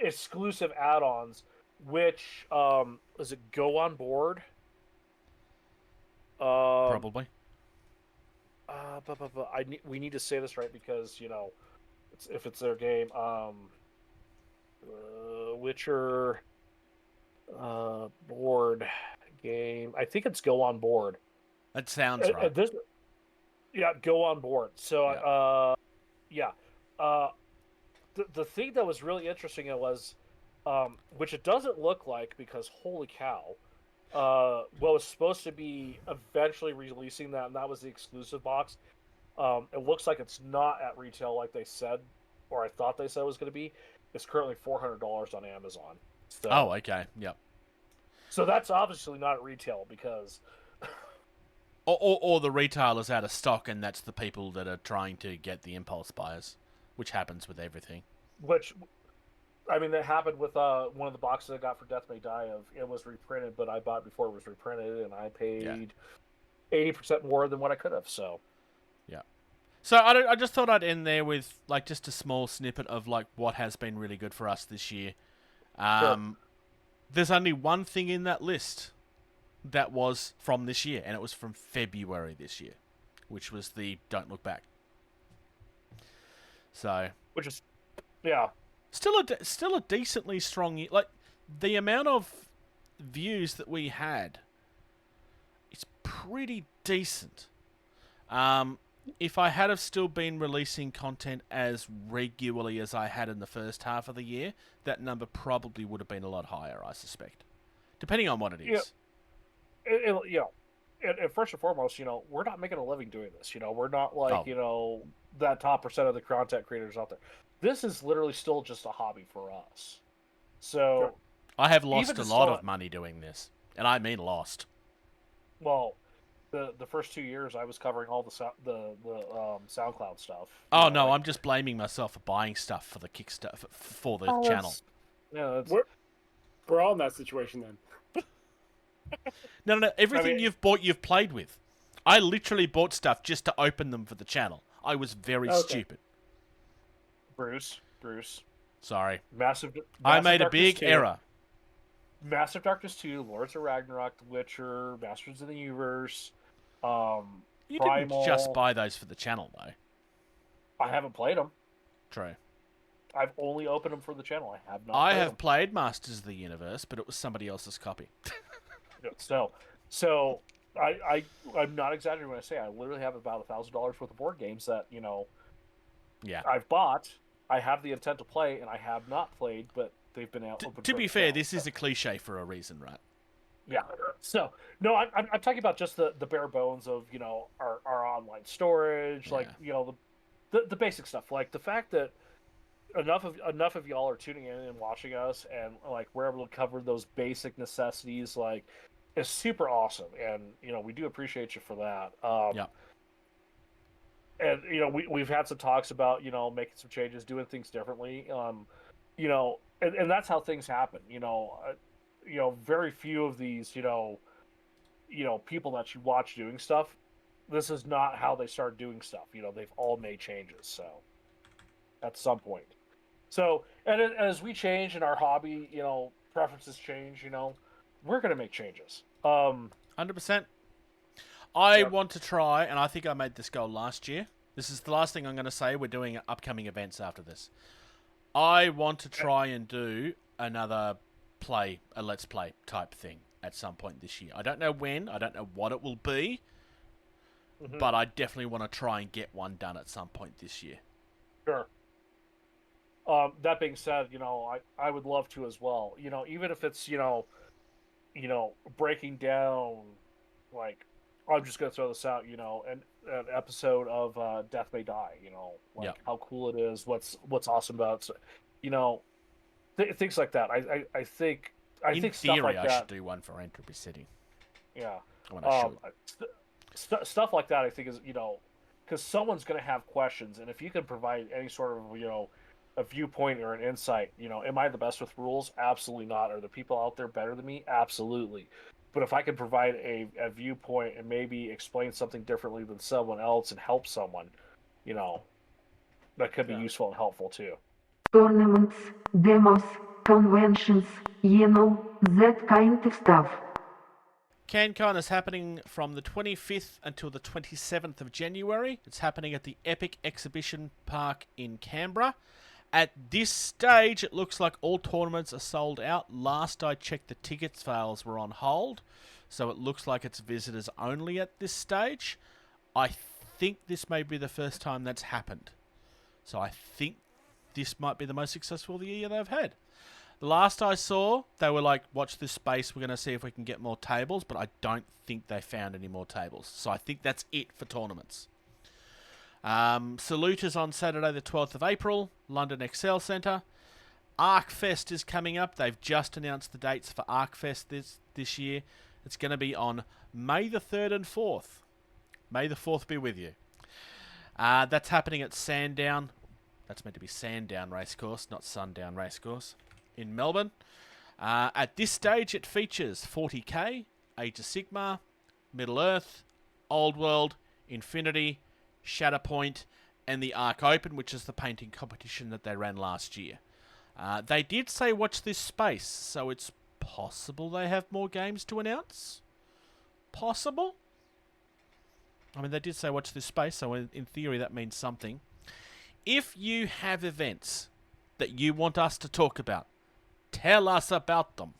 Exclusive add-ons, which is it Go On Board? Probably. We need to say this right, because if it's their game, Witcher board game. I think it's Go On Board. That sounds right. Go On Board. So the thing that was really interesting was, which it doesn't look like, because holy cow, what was supposed to be eventually releasing that, and that was the exclusive box. It looks like it's not at retail like they said, or I thought they said it was going to be. It's currently $400 on Amazon. So, oh, okay. Yep. So that's obviously not at retail, because... or the retailer's out of stock, and that's the people that are trying to get the impulse buyers, which happens with everything. Which, I mean, that happened with one of the boxes I got for Death May Die. It was reprinted, but I bought before it was reprinted, and I paid 80% more than what I could have, so... Yeah. So I just thought I'd end there with just a small snippet of what has been really good for us this year. Sure. There's only one thing in that list that was from this year, and it was from February this year, which was the Don't Look Back. So, which is, yeah, still a decently strong year. The amount of views that we had, it's pretty decent. if I had have still been releasing content as regularly as I had in the first half of the year, that number probably would have been a lot higher, I suspect. Depending on what it is. And first and foremost, we're not making a living doing this. We're not like, Oh. that top percent of the content creators out there. This is literally still just a hobby for us. So I have lost even a to lot start- of money doing this. And I mean lost. well, the first 2 years I was covering all the SoundCloud stuff. Oh, no, I'm just blaming myself for buying stuff for the Kickstarter, for the channel. We're all in that situation then. No. Everything you've bought, you've played with. I literally bought stuff just to open them for the channel. I was very stupid. Bruce. Sorry. Massive I made a Darkness big 2, error. Massive Darkness 2, Lords of Ragnarok, The Witcher, Masters of the Universe, You Primal. didn't just buy those for the channel, though. I haven't played them. True. I've only opened them for the channel. I have not. I played have them. played Masters of the Universe, but it was somebody else's copy. So I'm not exaggerating when I say I literally have about $1,000 worth of board games that Yeah. I've bought. I have the intent to play, and I have not played, but they've been out. To be fair, this is a cliche for a reason, right? Yeah. So no, I'm talking about just the bare bones of our online storage, like the basic stuff, like the fact that enough of y'all are tuning in and watching us, and like we're able to cover those basic necessities, like is super awesome, and we do appreciate you for that. Yeah. And we've had some talks about making some changes, doing things differently, and that's how things happen. Very few of these people that you watch doing stuff, this is not how they start doing stuff. They've all made changes, so at some point. So, and as we change in our hobby, preferences change, we're going to make changes. 100%. I want to try, and I think I made this goal last year. This is the last thing I'm going to say. We're doing upcoming events after this. I want to try and do another a Let's Play type thing at some point this year. I don't know when. I don't know what it will be. But I definitely want to try and get one done at some point this year. Sure. That being said, I would love to as well. Even if it's, breaking down, like, I'm just going to throw this out, an episode of Death May Die, how cool it is, what's awesome about it. Things like that. I think In stuff theory, like I that. should do one for Entropy City. Yeah. When I should. Stuff like that, I think, is, because someone's going to have questions, and if you can provide any sort of, a viewpoint or an insight, am I the best with rules? Absolutely not. Are the people out there better than me? Absolutely. But if I can provide a viewpoint and maybe explain something differently than someone else and help someone, that could be useful and helpful too. Tournaments, demos, conventions, that kind of stuff. CanCon is happening from the 25th until the 27th of January. It's happening at the Epic Exhibition Park in Canberra. At this stage, it looks like all tournaments are sold out. Last I checked, the ticket sales were on hold, so it looks like it's visitors only at this stage. I think this may be the first time that's happened. So I think this might be the most successful of the year they've had. The last I saw, they were like, watch this space, we're going to see if we can get more tables, but I don't think they found any more tables. So I think that's it for tournaments. Salute is on Saturday the 12th of April, London Excel Centre. ArcFest is coming up. They've just announced the dates for ArcFest this year. It's going to be on May the 3rd and 4th. May the 4th be with you. That's happening at Sandown. That's meant to be Sandown Racecourse, not Sundown Racecourse, in Melbourne. At this stage, it features 40k, Age of Sigmar, Middle Earth, Old World, Infinity, Shatterpoint, and the Arc Open, which is the painting competition that they ran last year. They did say watch this space, so it's possible they have more games to announce. Possible? I mean, they did say watch this space, so in theory that means something. If you have events that you want us to talk about, tell us about them.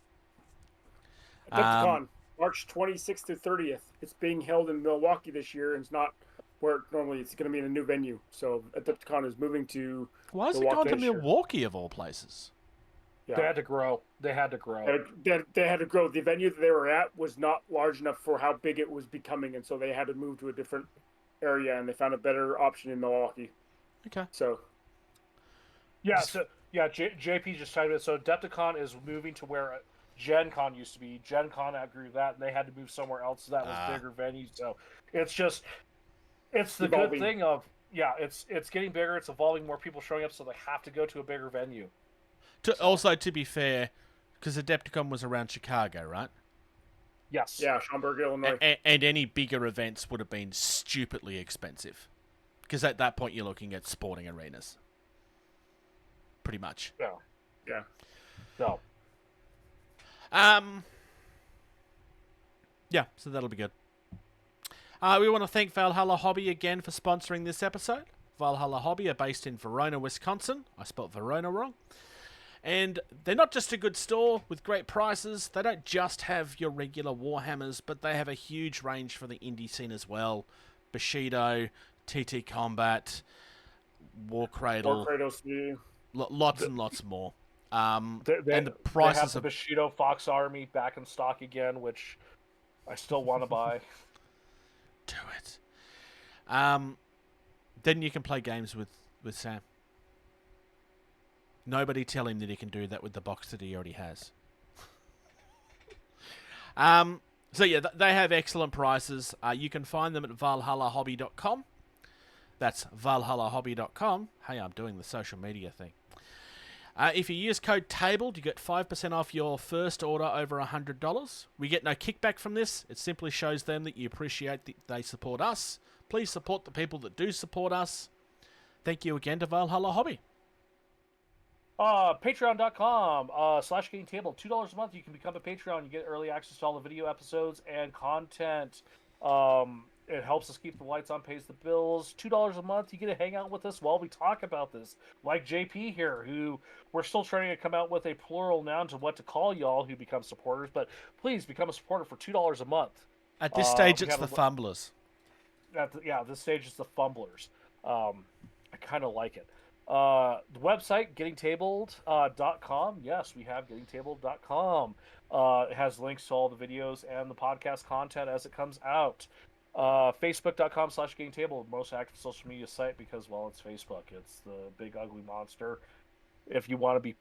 Adepticon, March 26th to 30th. It's being held in Milwaukee this year, and it's not where normally it's going to be in a new venue. So Adepticon is moving to. Why is it going to Milwaukee of all places? Yeah. They had to grow. They had to grow. They had to grow. The venue that they were at was not large enough for how big it was becoming, and so they had to move to a different area, and they found a better option in Milwaukee. Okay. So. Yeah. So yeah, JP just cited it. So Adepticon is moving to where Gen Con used to be. Gen Con outgrew that, and they had to move somewhere else. So that was bigger venue. So it's just, it's the evolving. good thing of it's getting bigger. It's evolving. More people showing up, so they have to go to a bigger venue. Also, to be fair, because Adepticon was around Chicago, right? Yes. Yeah, Schaumburg, Illinois. And any bigger events would have been stupidly expensive. Because at that point, you're looking at sporting arenas. Pretty much. Yeah. Yeah. So. Yeah, so that'll be good. We want to thank Valhalla Hobby again for sponsoring this episode. Valhalla Hobby are based in Verona, Wisconsin. I spelled Verona wrong. And they're not just a good store with great prices. They don't just have your regular Warhammers, but they have a huge range for the indie scene as well. Bushido, TT Combat, Warcradle. Lots and lots more. And the prices have the Bushido Fox Army back in stock again, which I still want to buy. Do it. Then you can play games with Sam. Nobody tell him that he can do that with the box that he already has. So yeah, they have excellent prices. You can find them at valhallahobby.com. That's valhallahobby.com. Hey, I'm doing the social media thing. If you use code TABLED, you get 5% off your first order over $100. We get no kickback from this. It simply shows them that you appreciate that they support us. Please support the people that do support us. Thank you again to Valhalla Hobby. Patreon.com/GameTable. $2 a month. You can become a Patreon. You get early access to all the video episodes and content. It helps us keep the lights on, pays the bills. $2 a month, you get to hang out with us while we talk about this. Like JP here, who we're still trying to come out with a plural noun to what to call y'all who become supporters. But please become a supporter for $2 a month. At this stage, it's the Fumblers. At this stage, it's the Fumblers. I kind of like it. The website, gettingtabled.com. Yes, we have gettingtabled.com. It has links to all the videos and the podcast content as it comes out. Facebook.com/GameTable, most active social media site because, well, it's Facebook. It's the big ugly monster. If you want to be,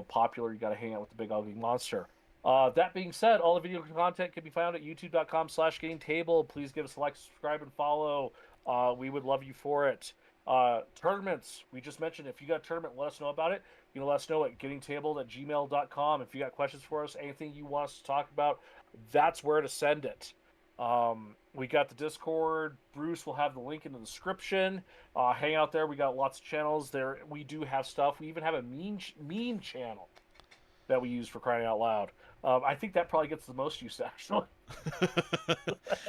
popular, you got to hang out with the big ugly monster. That being said, all the video content can be found at youtube.com/GameTable. Please give us a like, subscribe, and follow. We would love you for it. Tournaments, we just mentioned, if you got a tournament, let us know about it. You can let us know at gettingtabled@gmail.com. If you got questions for us, anything you want us to talk about, that's where to send it. We got the Discord. Bruce will have the link in the description. Hang out there. We got lots of channels there. We do have stuff. We even have a meme channel that we use for crying out loud. I think that probably gets the most use, actually.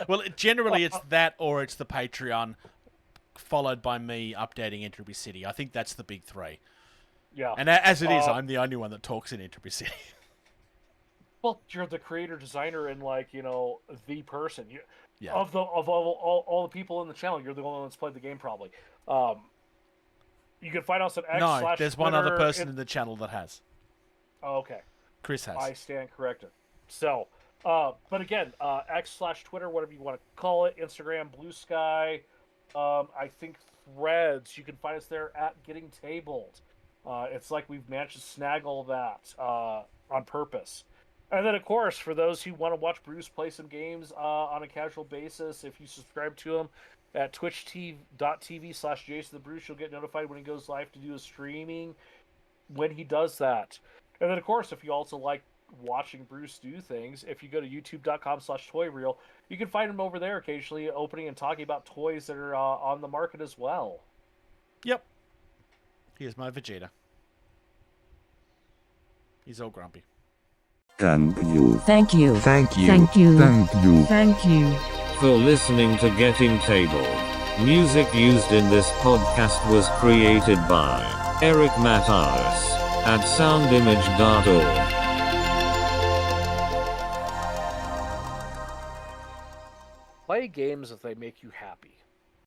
Well, generally it's that or it's the Patreon, followed by me updating Entropy City. I think that's the big three. Yeah. And as it is, I'm the only one that talks in Entropy City. Well, you're the creator, designer, and the person. Yeah. Of all the people in the channel, you're the only one that's played the game, probably. You can find us at X. No, there's one other person in the channel that has. Oh, okay. Chris has. I stand corrected. So, but again, X/Twitter, whatever you want to call it, Instagram, Blue Sky, I think Threads. You can find us there at Getting Tabled. It's like we've managed to snag all that on purpose. And then, of course, for those who want to watch Bruce play some games on a casual basis, if you subscribe to him at twitch.tv/JasonTheBruce, you'll get notified when he goes live to do his streaming when he does that. And then, of course, if you also like watching Bruce do things, if you go to youtube.com/toyreel, you can find him over there occasionally opening and talking about toys that are on the market as well. Yep. Here's my Vegeta. He's all grumpy. Thank you. Thank you. Thank you. Thank you. Thank you. Thank you. For listening to Getting Tabled. Music used in this podcast was created by Eric Matyas at soundimage.org. Play games if they make you happy.